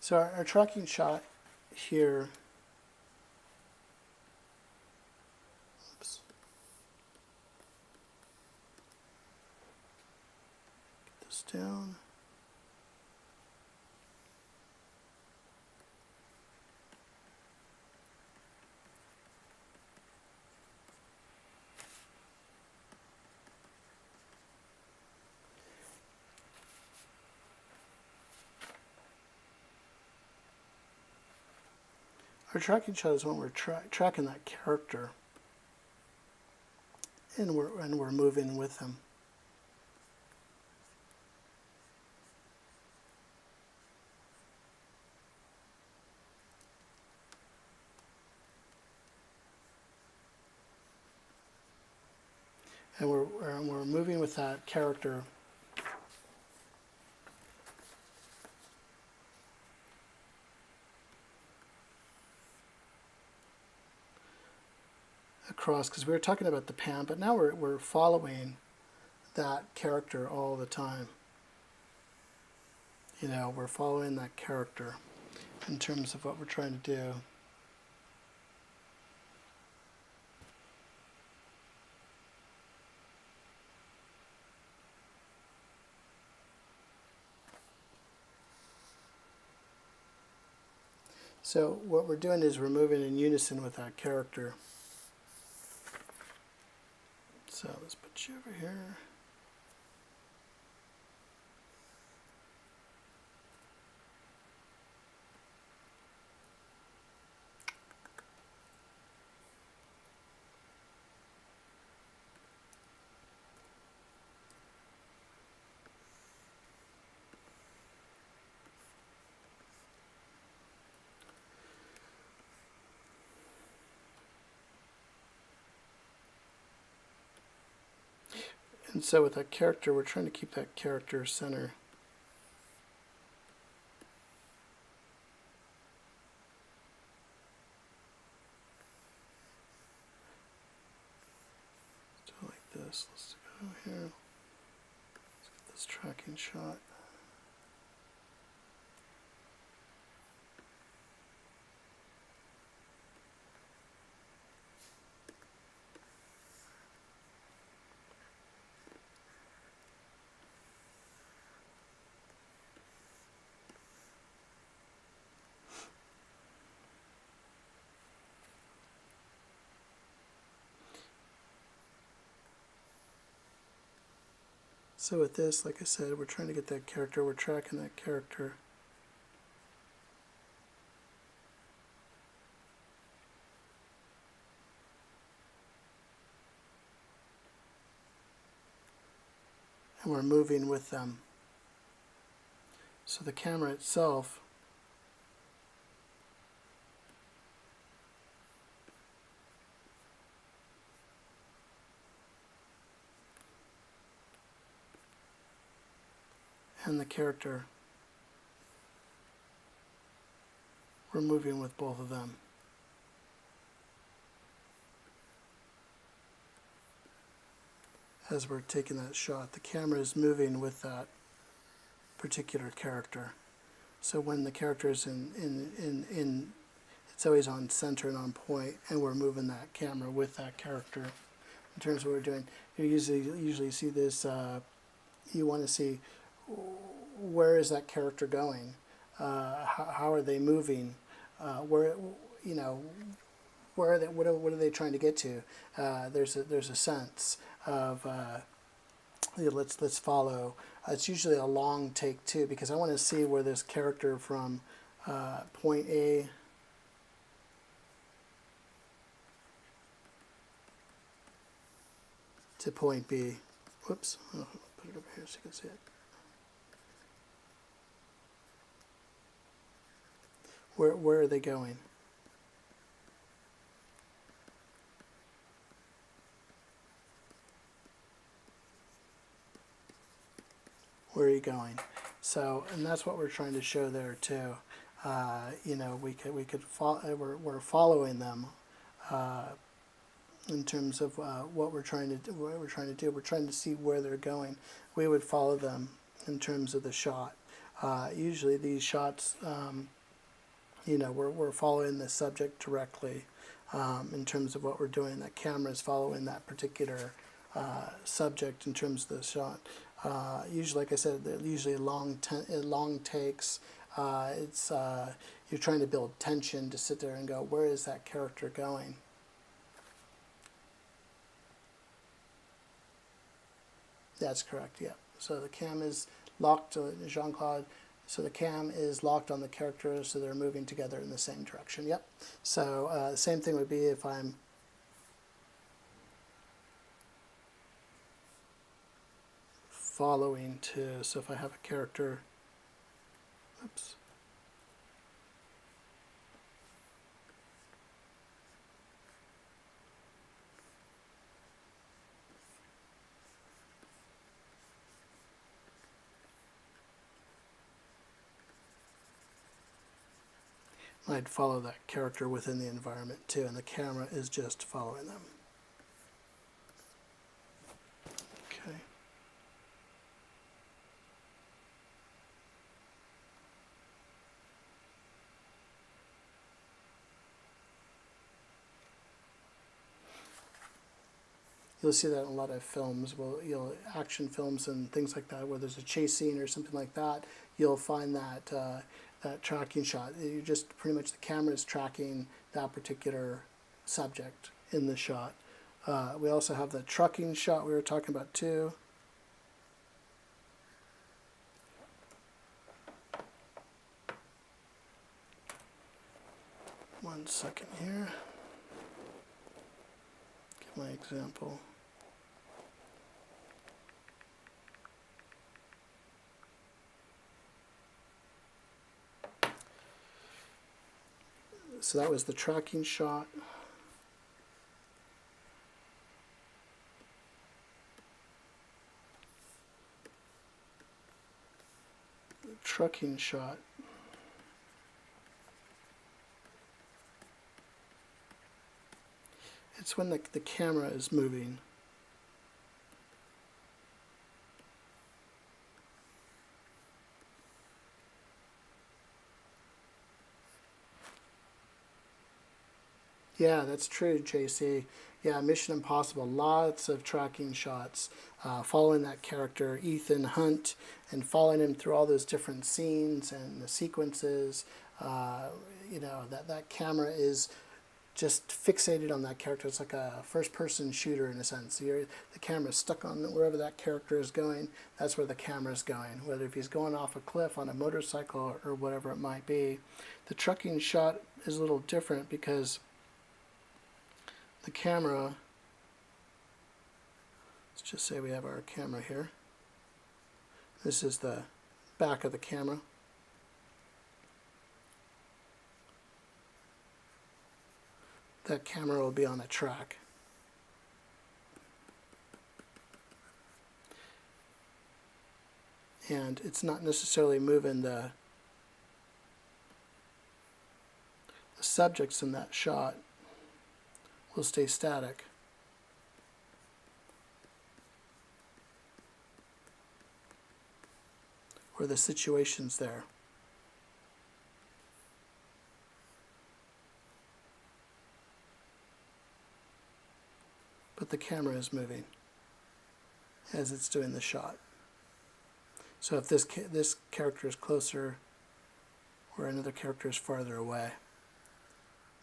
So our tracking shot here, oops, get this down. Our tracking shot is when we're tracking that character, and we're moving with him. And we're moving with that character across, because we were talking about the pan, but now we're following that character all the time. You know, we're following that character in terms of what we're trying to do. So what we're doing is we're moving in unison with that character. So let's put you over here. And so with that character, we're trying to keep that character center. So like this, let's go here. Let's get this tracking shot. So with this, like I said, we're trying to get that character, we're tracking that character. And we're moving with them. So the camera itself and the character, we're moving with both of them. As we're taking that shot, the camera is moving with that particular character. So when the character is in it's always on center and on point, and we're moving that camera with that character. In terms of what we're doing, you usually see this you want to see where is that character going, how are they moving, where, you know, where are they, what are they trying to get to? There's a sense of let's follow. It's usually a long take too, because I want to see where this character from point A to point B. Whoops, I'll put it over here so you can see it. Where are they going? Where are you going? So, and that's what we're trying to show there too. You know, we could we're following them in terms of what we're trying to do. We're trying to see where they're going. We would follow them in terms of the shot. Usually, these shots, you know, we're following the subject directly in terms of what we're doing. That camera is following that particular subject in terms of the shot. Usually, like I said, they're usually long takes. It's you're trying to build tension to sit there and go, where is that character going? That's correct. Yeah. So the cam is locked, Jean-Claude. So the cam is locked on the character, so they're moving together in the same direction. Yep. So the same thing would be if I'm following to, so if I have a character, oops. I'd follow that character within the environment too, and the camera is just following them. Okay. You'll see that in a lot of films, well, action films and things like that, where there's a chase scene or something like that, you'll find that that tracking shot. You just pretty much the camera is tracking that particular subject in the shot. We also have the trucking shot we were talking about too. One second here. Get my example. So that was the tracking shot. The trucking shot. It's when the camera is moving. Yeah, that's true, JC. Yeah, Mission Impossible, lots of tracking shots, following that character, Ethan Hunt, and following him through all those different scenes and the sequences. You know, that camera is just fixated on that character. It's like a first-person shooter in a sense. The camera is stuck on wherever that character is going. That's where the camera is going, whether if he's going off a cliff on a motorcycle or whatever it might be. The trucking shot is a little different because the camera, let's just say we have our camera here. This is the back of the camera. That camera will be on a track. And it's not necessarily moving the subjects in that shot will stay static. Or the situation's there. But the camera is moving as it's doing the shot. So if this character is closer or another character is farther away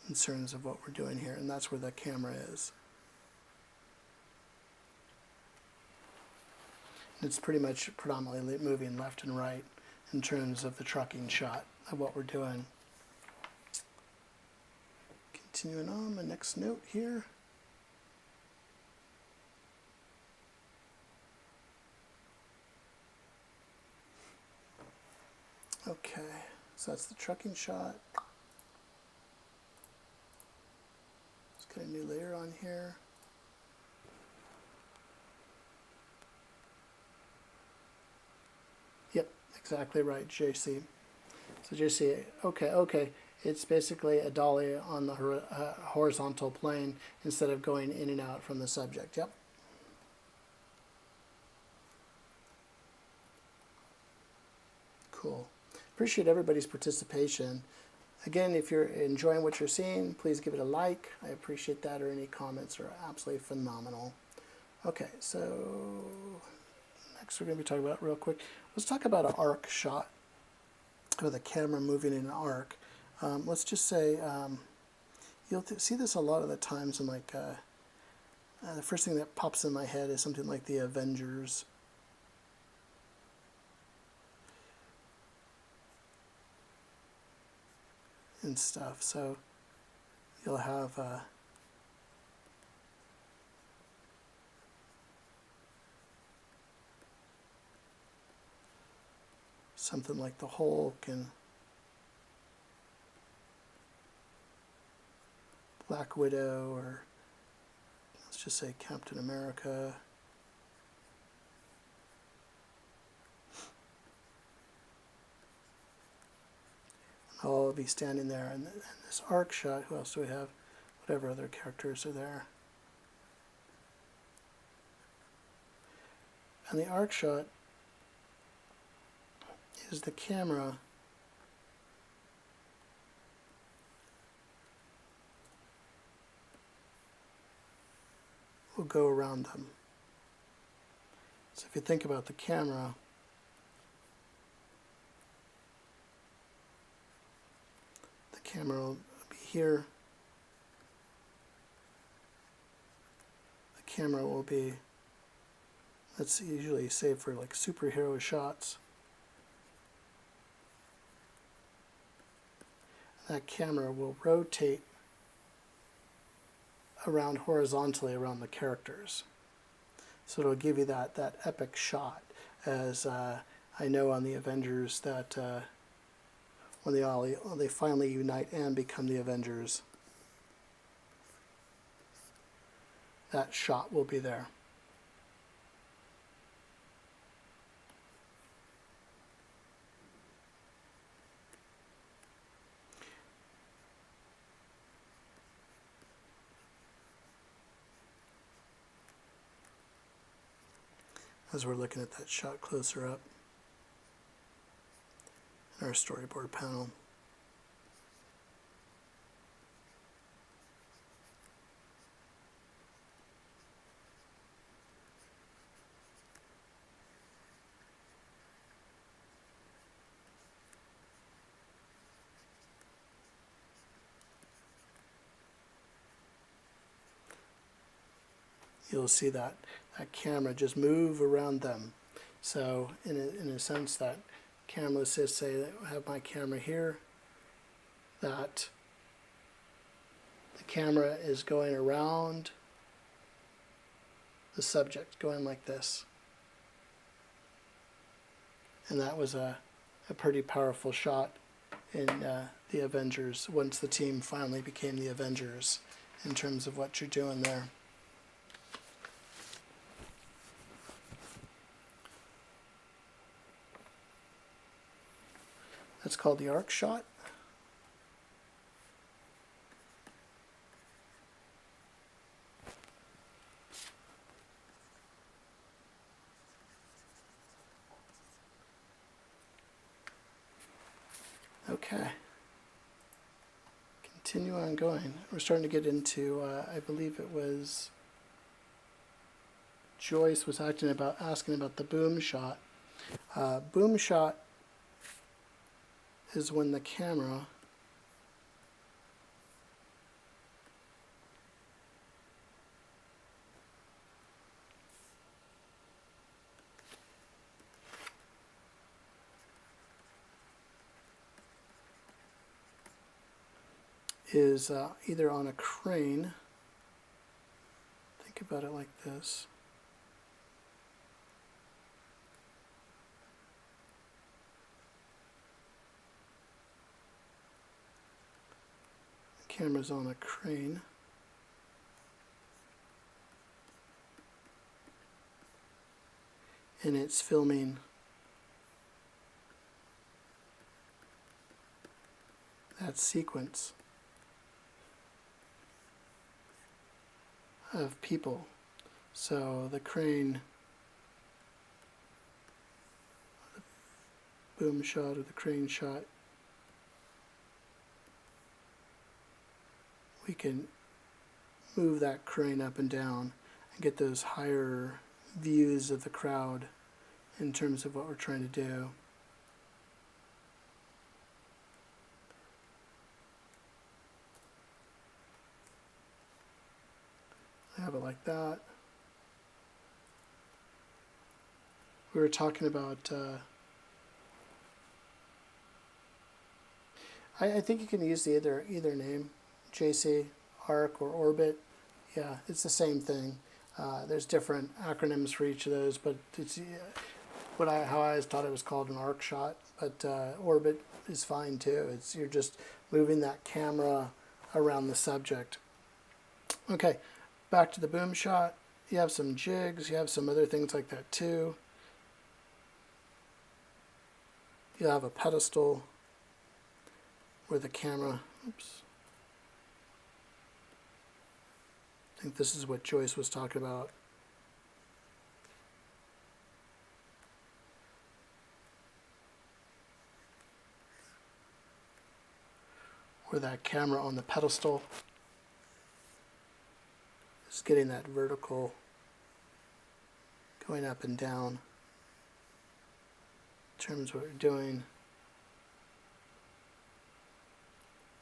in terms of what we're doing here, and that's where the camera is. It's pretty much predominantly moving left and right in terms of the trucking shot of what we're doing. Continuing on, my next note here. Okay, so that's the trucking shot. Let's get a new layer on here. Yep, exactly right, JC. So JC, okay. It's basically a dolly on the horizontal plane instead of going in and out from the subject. Yep. Cool. Appreciate everybody's participation. Again, if you're enjoying what you're seeing, please give it a like. I appreciate that, or any comments are absolutely phenomenal. Okay, so next we're going to be talking about real quick. Let's talk about an arc shot with a camera moving in an arc. Let's just say you'll see this a lot of the times in like the first thing that pops in my head is something like the Avengers. And stuff. So you'll have something like the Hulk and Black Widow, or let's just say Captain America. I'll be standing there, and this arc shot, who else do we have? Whatever other characters are there. And the arc shot is the camera will go around them. So if you think about the camera, camera will be here. The camera will be, that's usually saved for like superhero shots. That camera will rotate around horizontally around the characters. So it'll give you that epic shot, as I know on the Avengers that when they finally unite and become the Avengers, that shot will be there. As we're looking at that shot closer up in our storyboard panel. You'll see that camera just move around them. So in a sense, that camera, let's just say I have my camera here, that the camera is going around the subject, going like this. And that was a pretty powerful shot in the Avengers, once the team finally became the Avengers, in terms of what you're doing there. That's called the arc shot. Okay. Continue on going. We're starting to get into, I believe it was Joyce was asking about the boom shot. Boom shot is when the camera is either on a crane. Think about it like this. The camera's on a crane. And it's filming that sequence of people. So the crane, the boom shot or the crane shot, we can move that crane up and down and get those higher views of the crowd in terms of what we're trying to do. I have it like that. We were talking about, I think you can use either name, JC, ARC, or Orbit. Yeah, it's the same thing. There's different acronyms for each of those, but it's how I always thought it was called an arc shot. But Orbit is fine too. You're just moving that camera around the subject. Okay, back to the boom shot. You have some jigs. You have some other things like that too. You have a pedestal where the camera. Oops. I think this is what Joyce was talking about. Where that camera on the pedestal is getting that vertical going up and down in terms of what you're doing.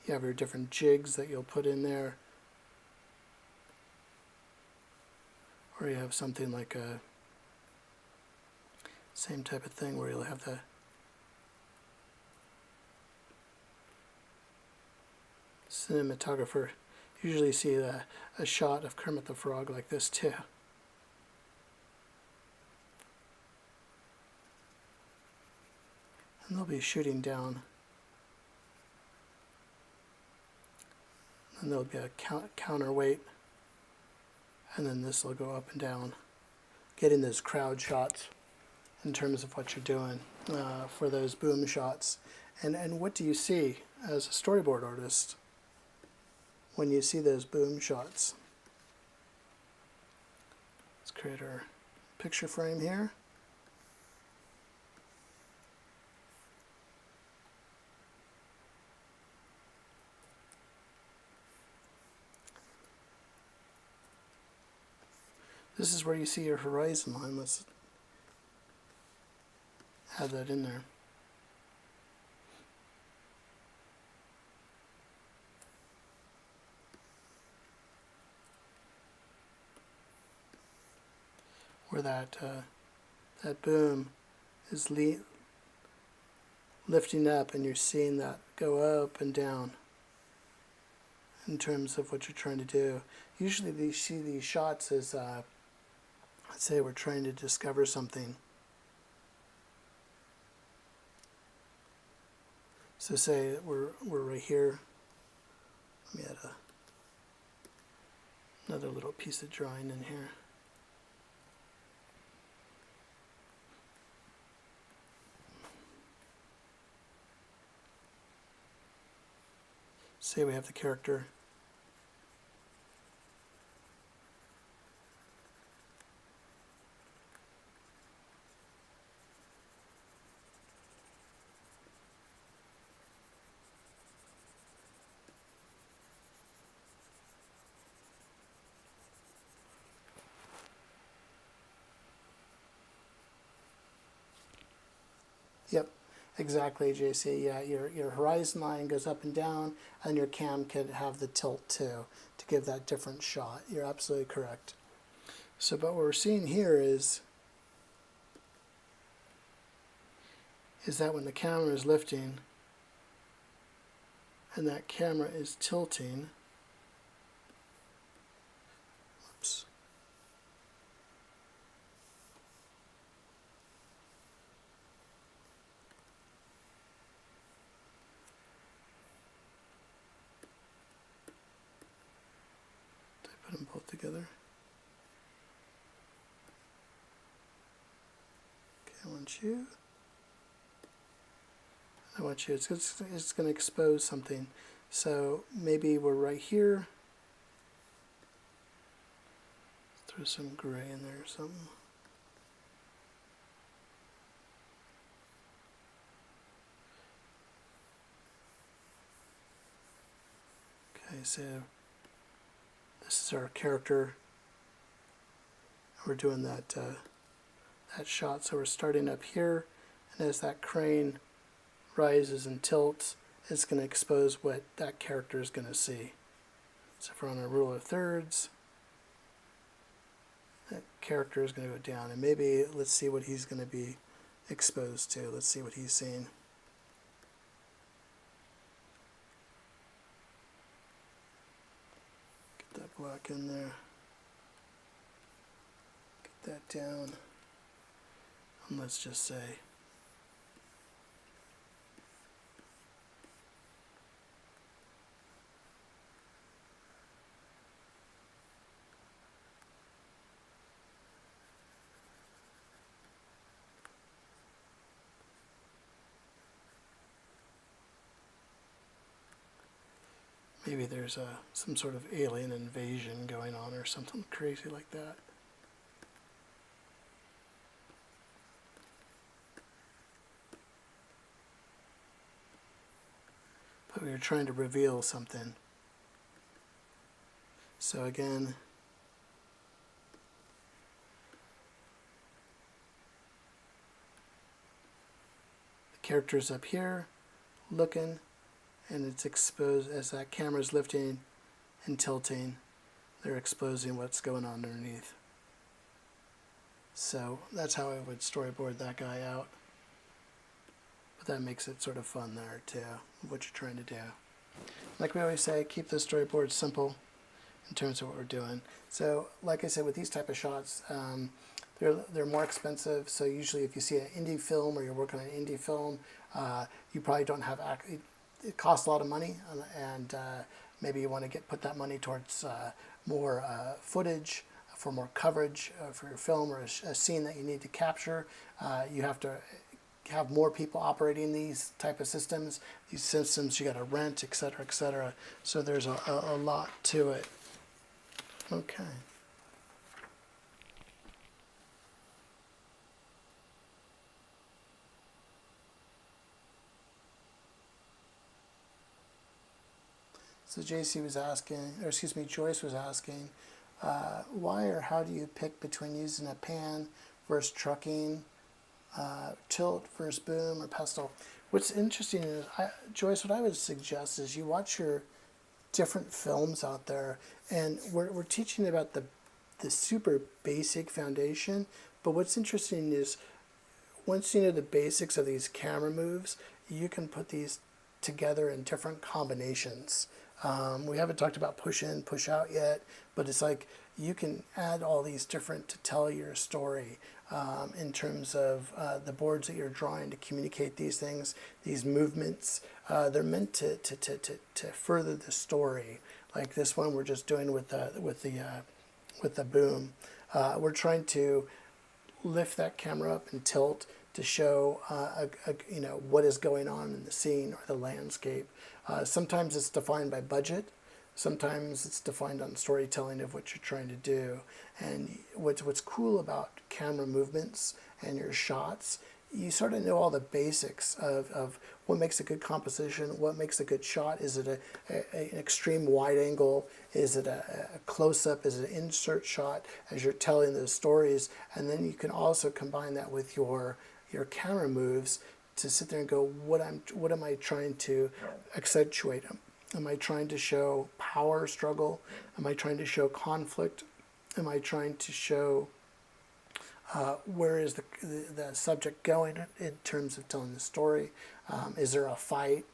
You have your different jigs that you'll put in there. Or you have something like a same type of thing where you'll have the cinematographer usually see a shot of Kermit the Frog like this too. And they'll be shooting down. And there'll be a counterweight. And then this will go up and down, getting those crowd shots in terms of what you're doing for those boom shots. And what do you see as a storyboard artist when you see those boom shots? Let's create our picture frame here. This is where you see your horizon line. Let's add that in there. Where that boom is lifting up, and you're seeing that go up and down in terms of what you're trying to do. Usually you see these shots as let's say we're trying to discover something. So say we're right here. Let me add another little piece of drawing in here. Say we have the character. Yep, exactly, JC. Yeah, your horizon line goes up and down, and your cam could have the tilt too to give that different shot. You're absolutely correct. So, but what we're seeing here is that when the camera is lifting and that camera is tilting, oops, did I put them both together? Okay, I want you. I want you. It's going to expose something. So maybe we're right here. Throw some gray in there or something. Okay, so this is our character. We're doing that that shot. So we're starting up here, and as that crane rises and tilts, it's going to expose what that character is going to see. So if we're on a rule of thirds, that character is going to go down, and maybe let's see what he's going to be exposed to. Let's see what he's seeing. Get that black in there. Get that down. And let's just say maybe there's some sort of alien invasion going on or something crazy like that. But we were trying to reveal something. So again, the character's up here looking, and it's exposed as that camera's lifting and tilting. They're exposing what's going on underneath. So that's how I would storyboard that guy out. But that makes it sort of fun there too, what you're trying to do. Like we always say, keep the storyboard simple in terms of what we're doing. So like I said, with these type of shots, they're more expensive. So usually if you see an indie film or you're working on an indie film, you probably don't have, it costs a lot of money, and maybe you want to put that money towards more footage, for more coverage for your film, or a scene that you need to capture. You have to have more people operating these type of systems. These systems you got to rent, etc., etc. So there's a lot to it. Okay. So JC was asking, or excuse me, Joyce was asking, why or how do you pick between using a pan versus trucking, tilt versus boom, or pestle? What's interesting is, Joyce, what I would suggest is you watch your different films out there, and we're teaching about the super basic foundation, but what's interesting is once you know the basics of these camera moves, you can put these together in different combinations. We haven't talked about push in, push out yet, but it's like you can add all these different to tell your story in terms of the boards that you're drawing to communicate these things, these movements. They're meant to further the story. Like this one we're just doing with the boom. We're trying to lift that camera up and tilt to show you know, what is going on in the scene or the landscape. Sometimes it's defined by budget. Sometimes it's defined on storytelling of what you're trying to do. And what's cool about camera movements and your shots, you sort of know all the basics of what makes a good composition, what makes a good shot. Is it an extreme wide angle? Is it a close-up? Is it an insert shot as you're telling those stories? And then you can also combine that with your camera moves to sit there and go, what am I trying to accentuate? Am I trying to show power struggle? Am I trying to show conflict? Am I trying to show where is the subject going in terms of telling the story? Is there a fight?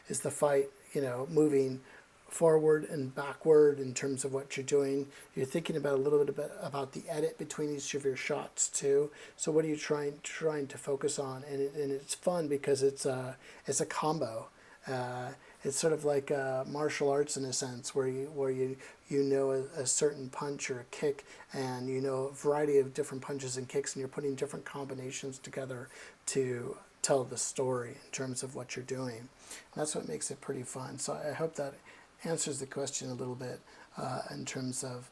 Is the fight, moving forward and backward in terms of what you're doing? You're thinking about a little bit about the edit between each of your shots too. So what are you trying to focus on? And it's fun because it's a combo. It's sort of like martial arts in a sense, where you know a certain punch or a kick, and you know a variety of different punches and kicks, and you're putting different combinations together to tell the story in terms of what you're doing. And that's what makes it pretty fun. So I hope that answers the question a little bit in terms of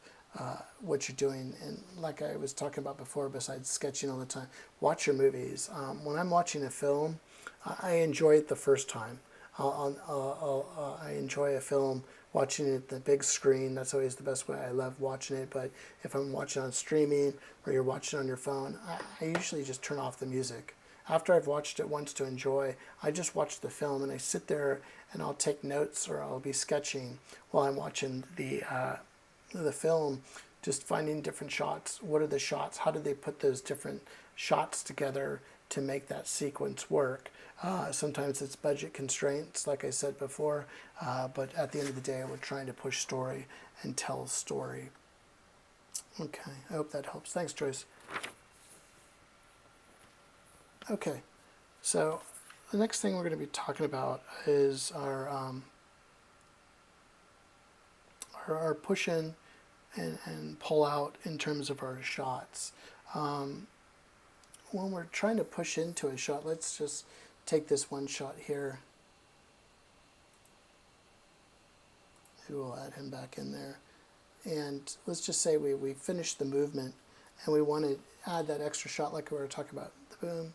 what you're doing. And like I was talking about before, besides sketching all the time, watch your movies. When I'm watching a film, I enjoy it the first time. I enjoy a film watching it the big screen. That's always the best way. I love watching it. But if I'm watching on streaming or you're watching on your phone, I usually just turn off the music. After I've watched it once to enjoy, I just watch the film and I sit there and I'll take notes or I'll be sketching while I'm watching the film, just finding different shots. What are the shots? How do they put those different shots together to make that sequence work? Sometimes it's budget constraints, like I said before, but at the end of the day, we're trying to push story and tell story. Okay, I hope that helps. Thanks, Joyce. Okay, so the next thing we're going to be talking about is our push in and pull out in terms of our shots. When we're trying to push into a shot, let's just take this one shot here. Maybe we'll add him back in there. And let's just say we finished the movement and we want to add that extra shot like we were talking about. The boom.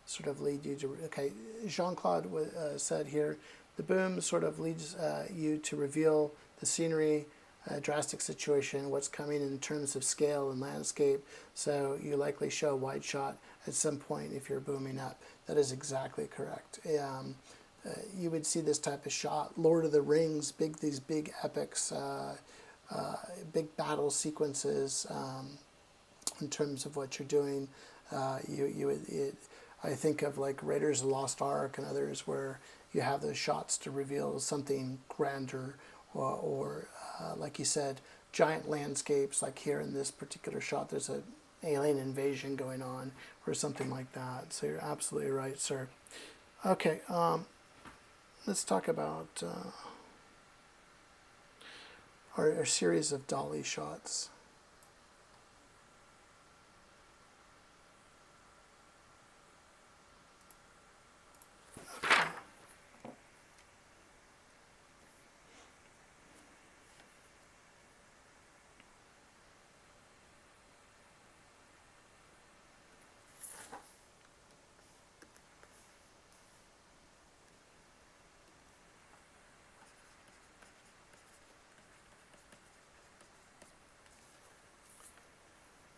Sort of lead you to, okay, Jean-Claude said here, the boom sort of leads you to reveal the scenery, drastic situation, what's coming in terms of scale and landscape. So you likely show a wide shot at some point if you're booming up. That is exactly correct. You would see this type of shot. Lord of the Rings, these big epics, big battle sequences. In terms of what you're doing, I think of like Raiders of the Lost Ark and others where you have those shots to reveal something grander, or like you said, giant landscapes. Like here in this particular shot, there's an alien invasion going on or something like that. So you're absolutely right, sir. Okay, let's talk about our series of dolly shots.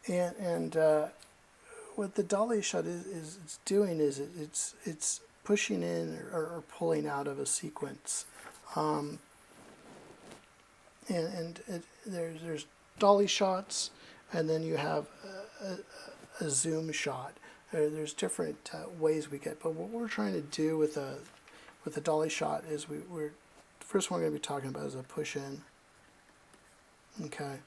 And what the dolly shot is doing is it's pushing in or pulling out of a sequence, there's dolly shots, and then you have a zoom shot. There's different ways we get, but what we're trying to do with a dolly shot is we're the first one we're going to be talking about is a push in. Okay.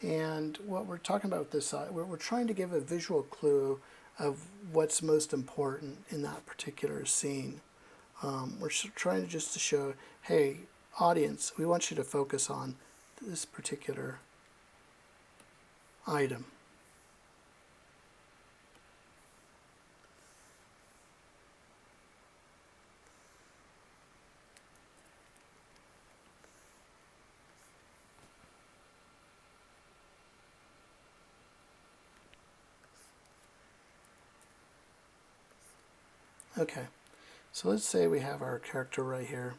And what we're talking about with this side, we're trying to give a visual clue of what's most important in that particular scene. We're trying to just to show, hey, audience, we want you to focus on this particular item. Okay, so let's say we have our character right here.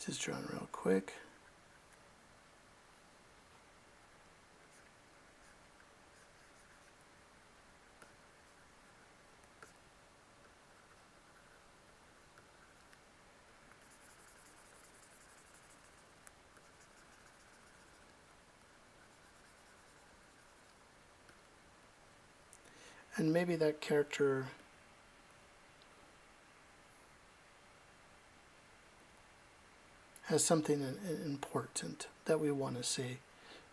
Just drawing real quick. And maybe that character has something important that we want to see.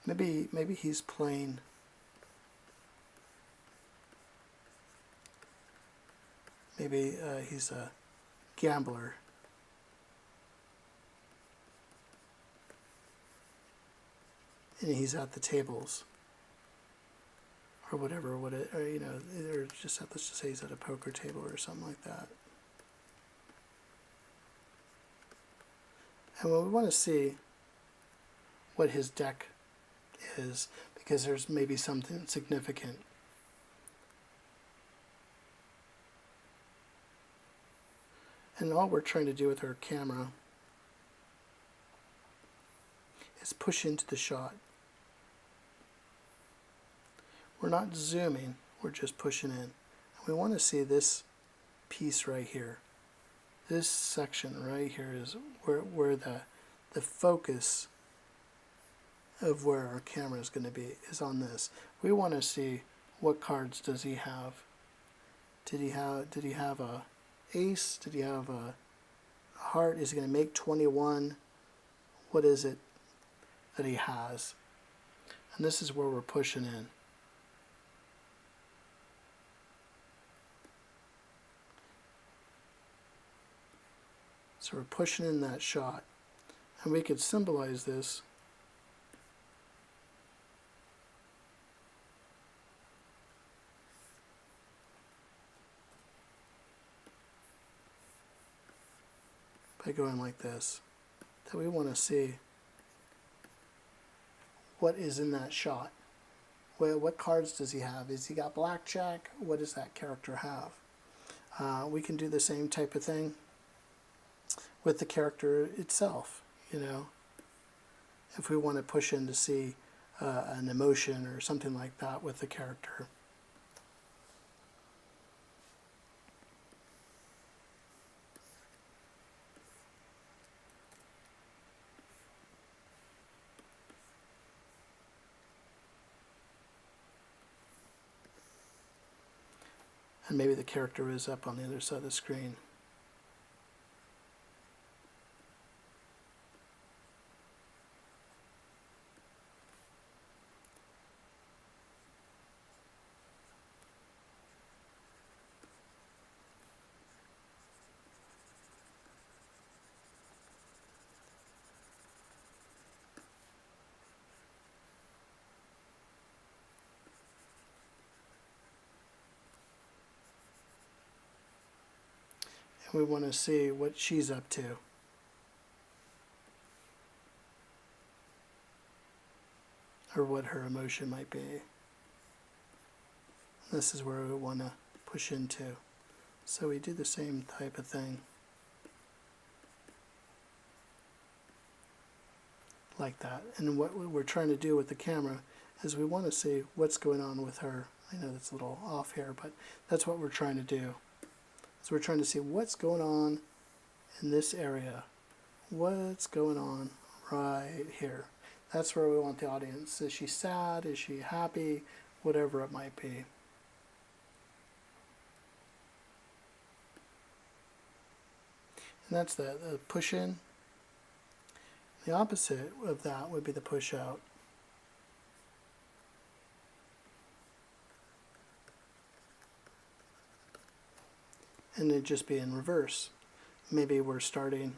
Maybe he's playing he's a gambler. And he's at the tables. Or whatever, or let's just say he's at a poker table or something like that. And we want to see what his deck is, because there's maybe something significant. And all we're trying to do with our camera is push into the shot. We're not zooming, we're just pushing in. And we want to see this piece right here. This section right here is where the focus of where our camera is going to be is on this. We want to see what cards does he have. Did he have a ace? Did he have a heart? Is he going to make 21? What is it that he has? And this is where we're pushing in. So we're pushing in that shot. And we could symbolize this by going like this. That we want to see what is in that shot. What cards does he have? Has he got blackjack? What does that character have? We can do the same type of thing with the character itself, if we want to push in to see an emotion or something like that with the character. And maybe the character is up on the other side of the screen. And we want to see what she's up to. Or what her emotion might be. This is where we want to push into. So we do the same type of thing. Like that. And what we're trying to do with the camera is we want to see what's going on with her. I know that's a little off here, but that's what we're trying to do. So we're trying to see what's going on in this area. What's going on right here. That's where we want the audience. Is she sad? Is she happy? Whatever it might be. And that's the push in. The opposite of that would be the push out. And it'd just be in reverse. Maybe we're starting.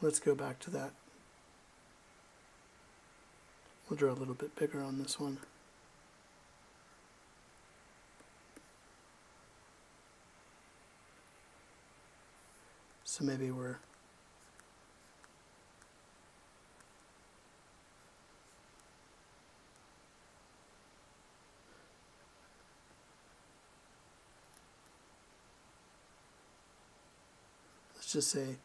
Let's go back to that. We'll draw a little bit bigger on this one. So maybe we're just say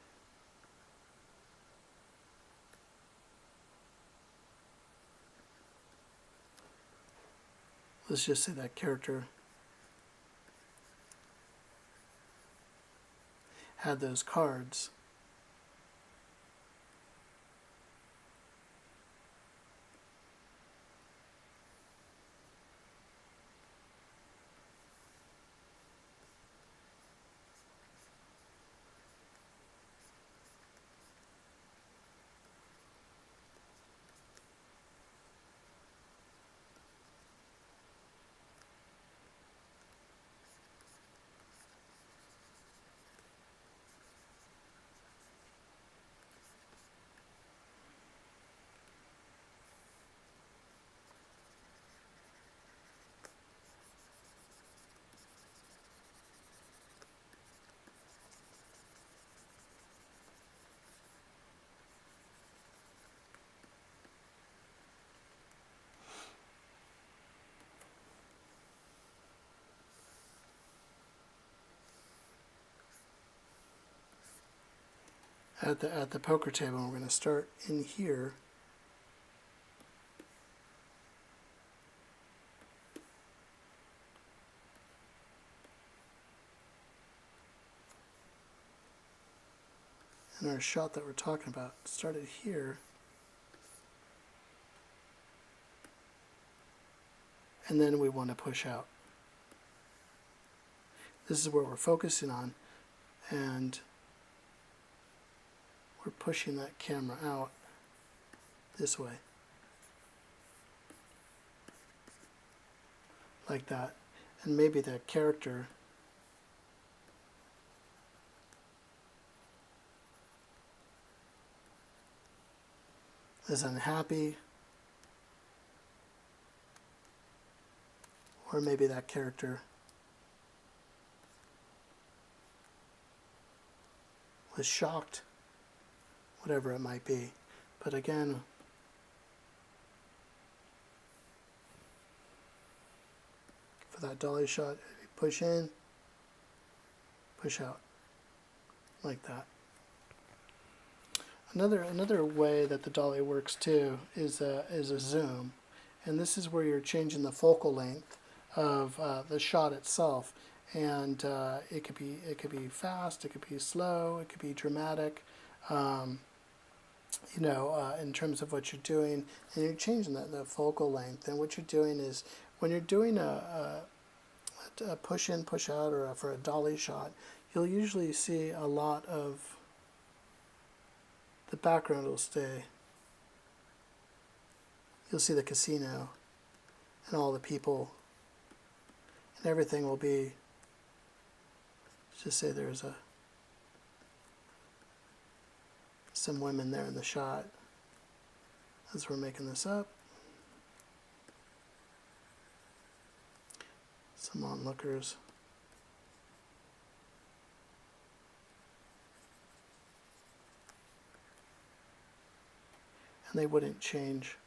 that character had those cards. At the poker table, we're going to start in here. And our shot that we're talking about started here. And then we want to push out. This is where we're focusing on, and we're pushing that camera out this way, like that. And maybe the character is unhappy, or maybe that character was shocked, whatever it might be. But again, for that dolly shot, push in, push out, like that. Another way that the dolly works too is a zoom, and this is where you're changing the focal length of the shot itself, and it could be fast, it could be slow, it could be dramatic, in terms of what you're doing, and you're changing the focal length. And what you're doing is, when you're doing a push in, push out, or for a dolly shot, you'll usually see a lot of the background will stay. You'll see the casino and all the people, and everything will be, let's just say there's some women there in the shot as we're making this up. Some onlookers. And they wouldn't change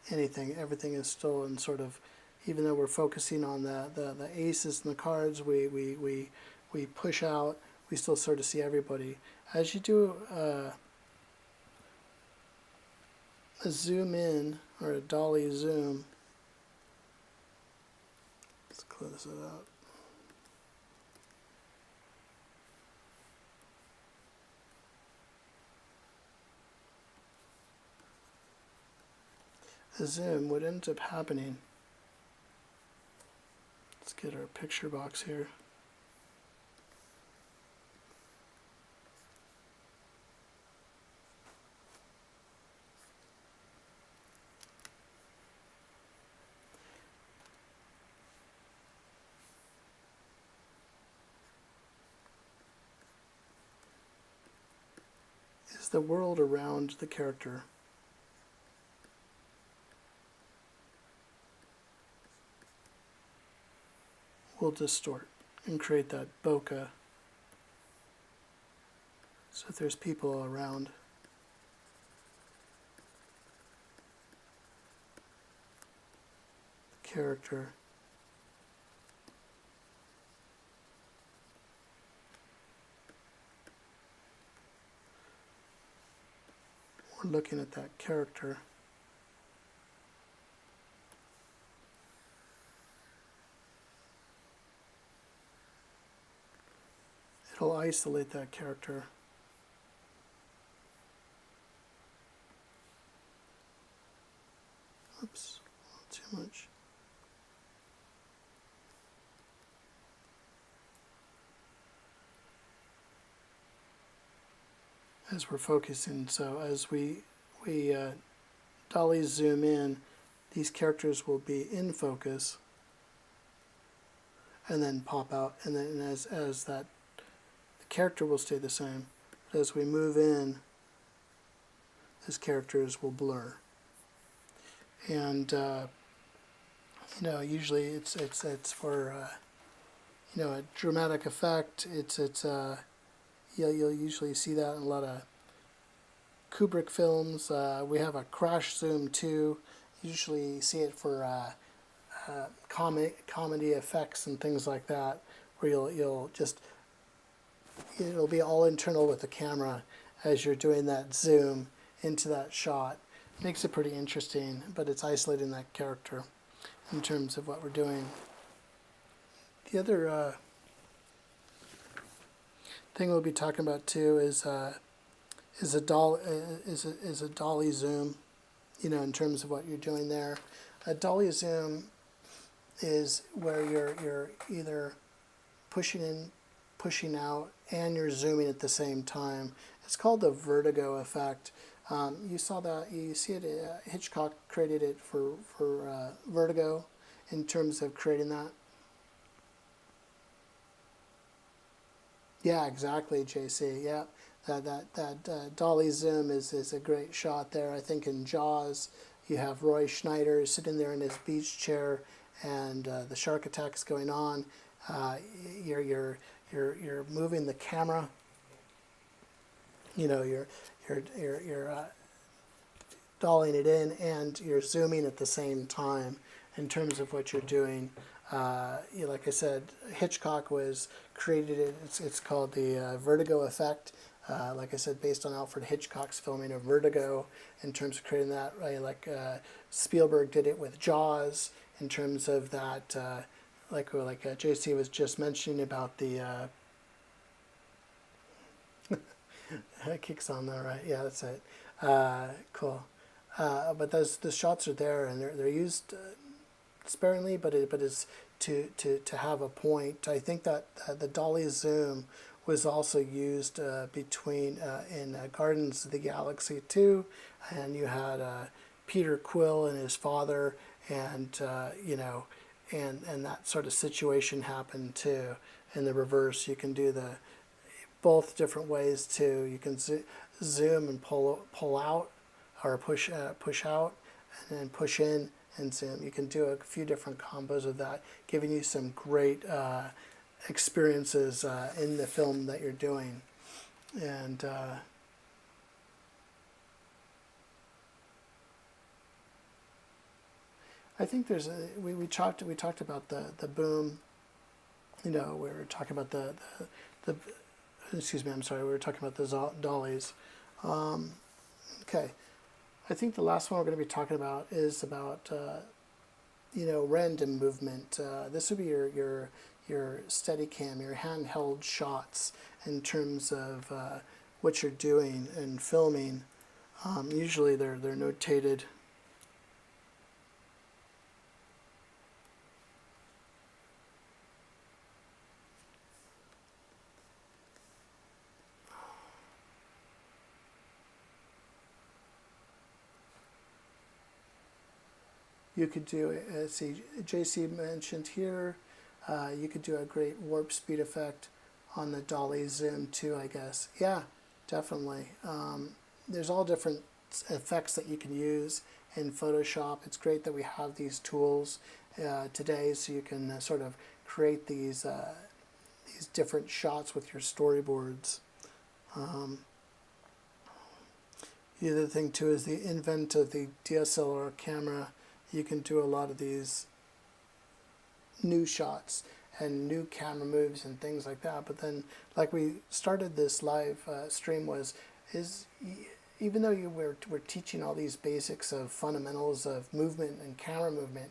anything. Everything is still in sort of, even though we're focusing on the aces and the cards, we push out, we still sort of see everybody. As you do a zoom in, or a dolly zoom, let's close it out. A zoom, what ends up happening, let's get our picture box here. Is the world around the character will distort and create that bokeh. So if there's people around, the character looking at that character. It'll isolate that character. Oops, not too much. As we're focusing, so as we dolly zoom in, these characters will be in focus and then pop out, and then as that, the character will stay the same, but as we move in, those characters will blur. And you know, usually it's for you know, a dramatic effect. You'll usually see that in a lot of Kubrick films. We have a crash zoom too. Usually see it for comedy effects and things like that, where it'll be all internal with the camera as you're doing that zoom into that shot. Makes it pretty interesting, but it's isolating that character in terms of what we're doing. The other thing we'll be talking about too is a dolly zoom. You know, in terms of what you're doing there, a dolly zoom is where you're either pushing in, pushing out, and you're zooming at the same time. It's called the vertigo effect. You saw that, you see it. Hitchcock created it for Vertigo, in terms of creating that. Yeah, exactly, JC. Yeah, that dolly zoom is a great shot there. I think in Jaws, you have Roy Schneider sitting there in his beach chair, and the shark attack's going on. You're moving the camera. You know, you're dollying it in, and you're zooming at the same time in terms of what you're doing. Like I said, Hitchcock created it. It's called the Vertigo effect. Like I said, based on Alfred Hitchcock's filming of Vertigo, in terms of creating that. Right? Like Spielberg did it with Jaws, in terms of that. Like JC was just mentioning about the. It kicks on there, right? Yeah, that's it. Cool. But the shots are there, and they're used sparingly, but it's to have a point. I think that the dolly zoom was also used between in Guardians of the Galaxy 2, and you had Peter Quill and his father, and you know, and that sort of situation happened too. In the reverse, you can do both different ways too. You can zoom and pull out, or push out, and then push in and zoom. You can do a few different combos of that, giving you some great experiences in the film that you're doing. And I think there's we talked about the boom. You know, we were talking about the excuse me, I'm sorry, we were talking about the dollies. Okay, I think the last one we're going to be talking about is about you know, random movement. This would be your Steadicam, your handheld shots, in terms of what you're doing and filming. Usually they're notated. You could do, see, JC mentioned here, you could do a great warp speed effect on the dolly zoom too, I guess. Yeah, definitely. There's all different effects that you can use in Photoshop. It's great that we have these tools today, so you can sort of create these different shots with your storyboards. The other thing too is the invent of the DSLR camera. You can do a lot of these new shots and new camera moves and things like that. But then, like we started this live stream, is even though we're teaching all these basics of fundamentals of movement and camera movement,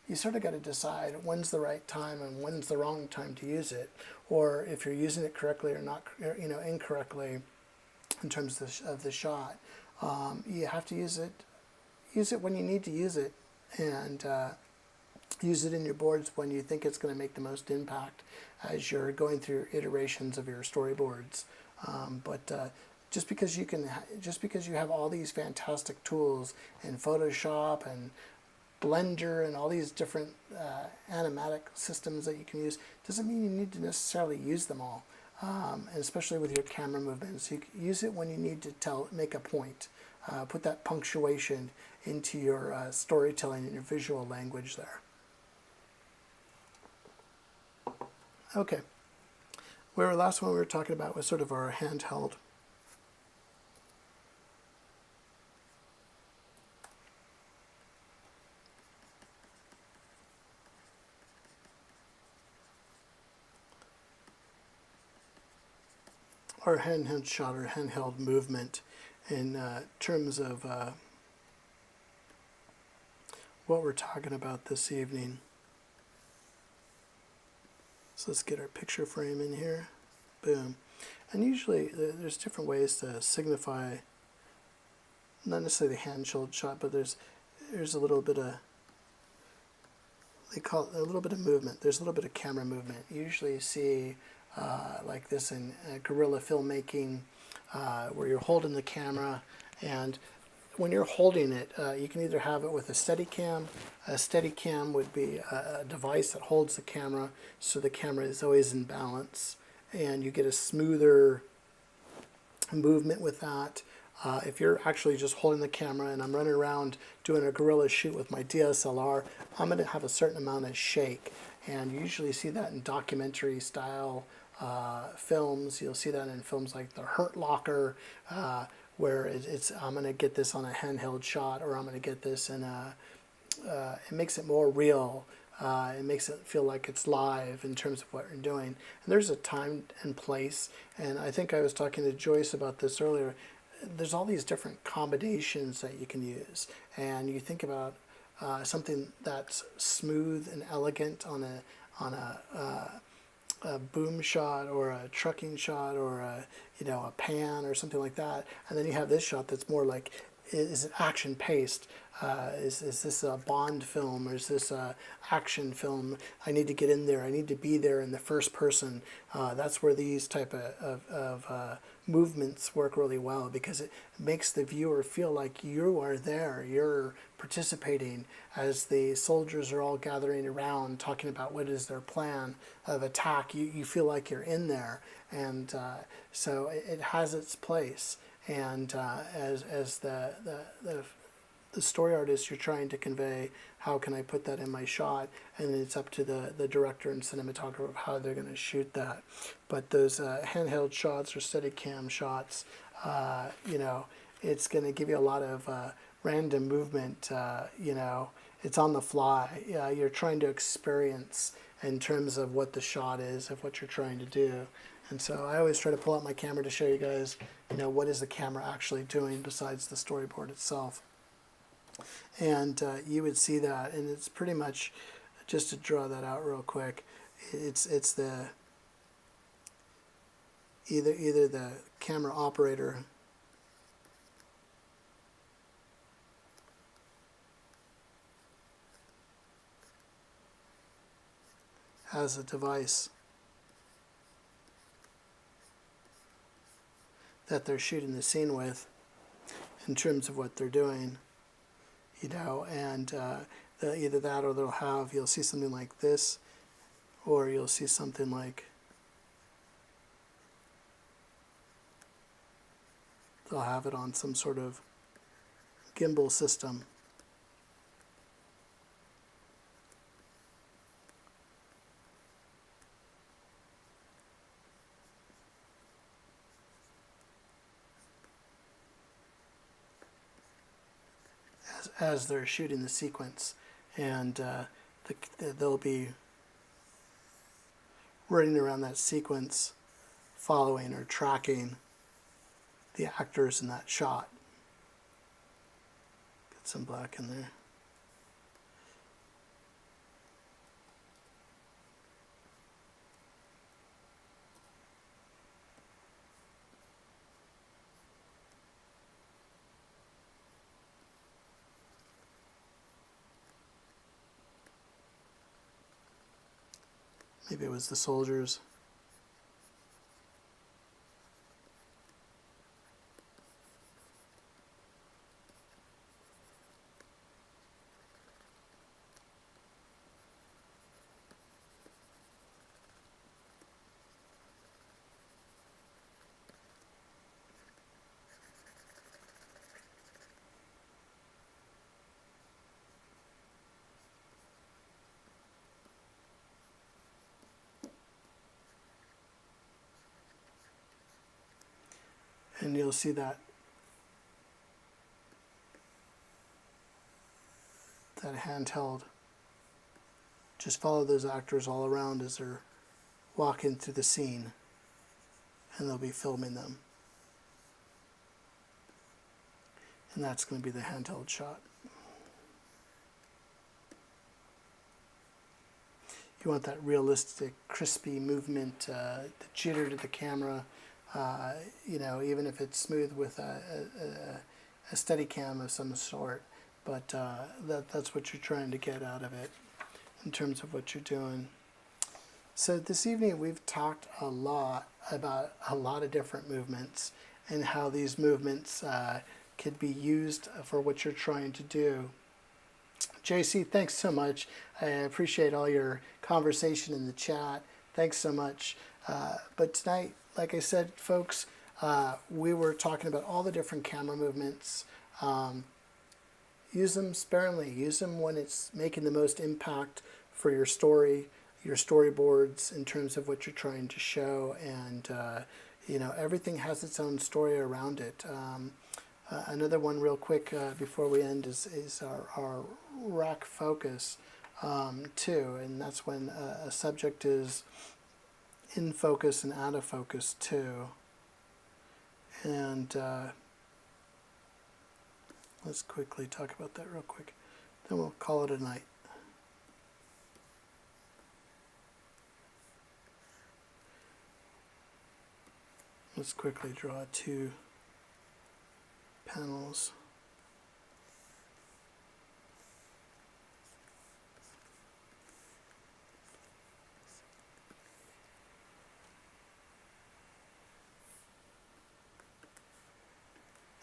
you sort of got to decide when's the right time and when's the wrong time to use it, or if you're using it correctly or not, incorrectly in terms of the shot. You have to use it when you need to use it, and use it in your boards when you think it's going to make the most impact as you're going through iterations of your storyboards. But just because you have all these fantastic tools in Photoshop and Blender and all these different animatic systems that you can use, doesn't mean you need to necessarily use them all. And especially with your camera movements, you use it when you need to make a point. Put that punctuation into your storytelling and your visual language there. Okay, last one we were talking about was sort of our handheld. Our handheld shot or handheld movement in terms of what we're talking about this evening. So let's get our picture frame in here. Boom. And usually there's different ways to signify, not necessarily the handheld shot, but there's a little bit of, they call it a little bit of movement. There's a little bit of camera movement. You usually see like this in guerrilla filmmaking, where you're holding the camera, and when you're holding it, you can either have it with a Steadicam. A Steadicam would be a device that holds the camera, so the camera is always in balance, and you get a smoother movement with that. If you're actually just holding the camera and I'm running around doing a guerrilla shoot with my DSLR, I'm going to have a certain amount of shake, and you usually see that in documentary style films. You'll see that in films like The Hurt Locker, where I'm going to get this on a handheld shot, or I'm going to get this in a, it makes it more real. It makes it feel like it's live in terms of what you're doing. And there's a time and place, and I think I was talking to Joyce about this earlier. There's all these different combinations that you can use, and you think about something that's smooth and elegant on a boom shot or a trucking shot or a pan or something like that, and then you have this shot that's more like, is it action paced? Is this a Bond film, or is this a action film? I need to get in there. I need to be there in the first person. That's where these type of movements work really well, because it makes the viewer feel like you are there. You're participating as the soldiers are all gathering around talking about what is their plan of attack. You feel like you're in there, and so it has its place. And as the story artist, you're trying to convey, how can I put that in my shot? And it's up to the director and cinematographer of how they're going to shoot that. But those handheld shots or Steadicam shots, it's going to give you a lot of random movement. It's on the fly. You're trying to experience in terms of what the shot is, of what you're trying to do. And so I always try to pull out my camera to show you guys, what is the camera actually doing besides the storyboard itself. And you would see that, and it's pretty much, just to draw that out real quick, it's the either the camera operator has a device that they're shooting the scene with in terms of what they're doing, and either that, or you'll see something like this, or you'll see something like, they'll have it on some sort of gimbal system. As they're shooting the sequence, and they'll be running around that sequence, following or tracking the actors in that shot. Put some black in there. Maybe it was the soldiers. And you'll see that handheld. Just follow those actors all around as they're walking through the scene, and they'll be filming them. And that's going to be the handheld shot. You want that realistic, crispy movement, the jitter to the camera. You know, even if it's smooth with a steady cam of some sort, but that's what you're trying to get out of it in terms of what you're doing. So this evening we've talked a lot about a lot of different movements and how these movements could be used for what you're trying to do. JC, thanks so much. I appreciate all your conversation in the chat. Thanks so much. But tonight, like I said, folks, we were talking about all the different camera movements. Use them sparingly. Use them when it's making the most impact for your story, your storyboards in terms of what you're trying to show. And, you know, everything has its own story around it. Another one real quick before we end is our rack focus too. And that's when a subject is in focus and out of focus too. And let's quickly talk about that real quick. Then we'll call it a night. Let's quickly draw 2 panels.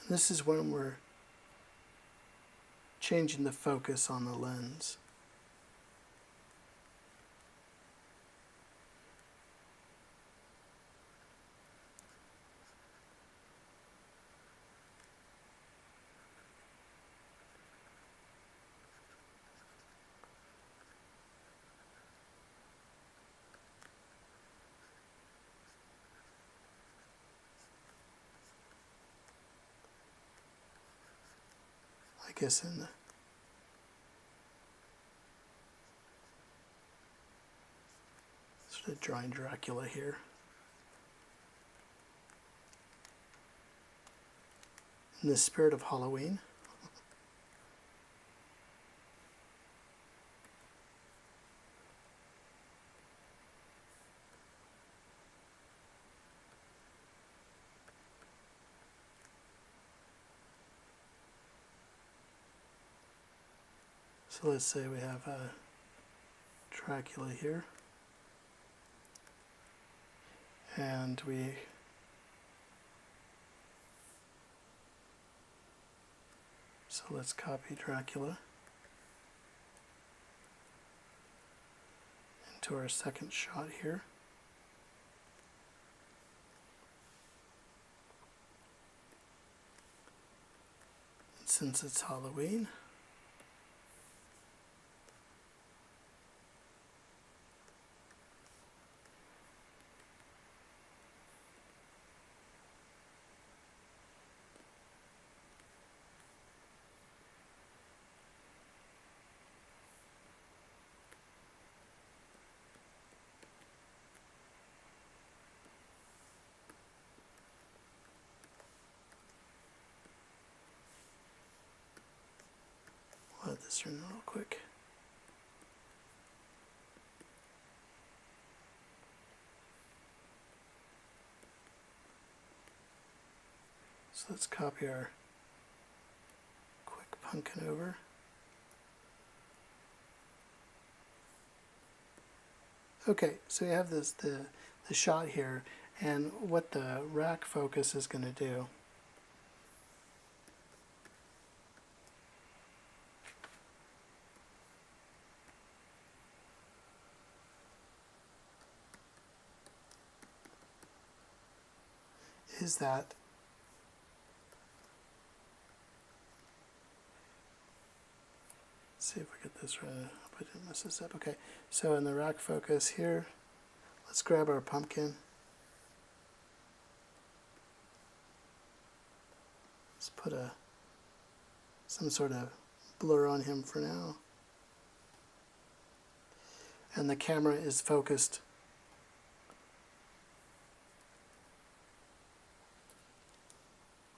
And this is when we're changing the focus on the lens. I guess in the sort of drawing Dracula here. In the spirit of Halloween. So let's say we have Dracula here, and so let's copy Dracula into our second shot here. And since it's Halloween, turn it real quick. So let's copy our quick pumpkin over. Okay, so we have this the shot here, and what the rack focus is going to do is that see if we get this right. Hope I didn't mess this up. Okay, so in the rack focus here, let's grab our pumpkin. Let's put some sort of blur on him for now. And the camera is focused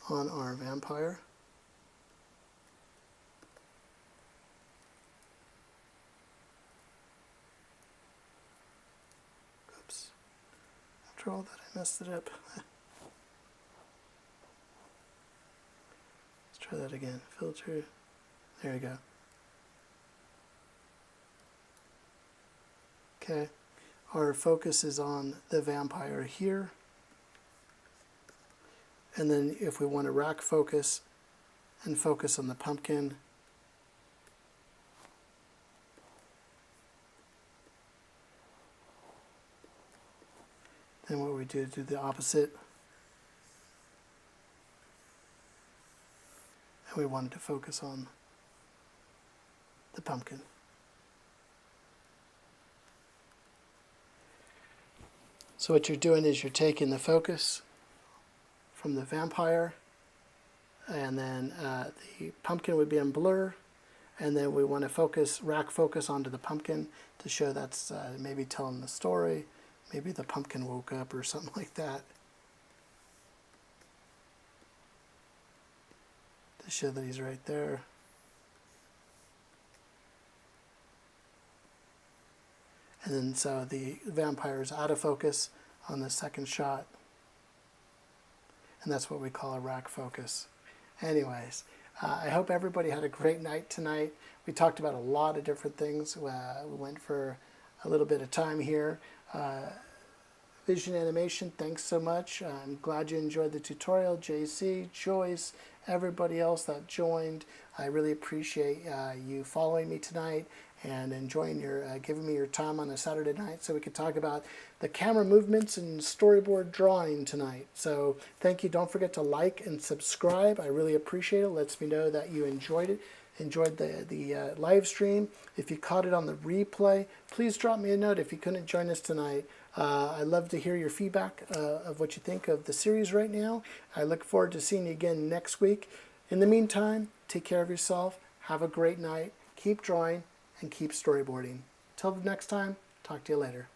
on our vampire. Oops. After all that, I messed it up. Let's try that again. Filter. There we go. Okay. Our focus is on the vampire here. And then if we want to rack focus and focus on the pumpkin, then what we do the opposite. And we wanted to focus on the pumpkin. So what you're doing is you're taking the focus from the vampire, and then the pumpkin would be in blur, and then we want to rack focus onto the pumpkin to show that's maybe telling the story. Maybe the pumpkin woke up or something like that, to show that he's right there. And then so the vampire is out of focus on the second shot. And that's what we call a rack focus. Anyways, I hope everybody had a great night tonight. We talked about a lot of different things. We went for a little bit of time here. Vision Animation, thanks so much. I'm glad you enjoyed the tutorial. JC, Joyce, everybody else that joined. I really appreciate you following me tonight and enjoying giving me your time on a Saturday night so we could talk about the camera movements and storyboard drawing tonight. So thank you. Don't forget to like and subscribe. I really appreciate it. It lets me know that you enjoyed it. Enjoyed the live stream. If you caught it on the replay, please drop me a note if you couldn't join us tonight. I'd love to hear your feedback of what you think of the series right now. I look forward to seeing you again next week. In the meantime, take care of yourself. Have a great night. Keep drawing and keep storyboarding. Till next time, talk to you later.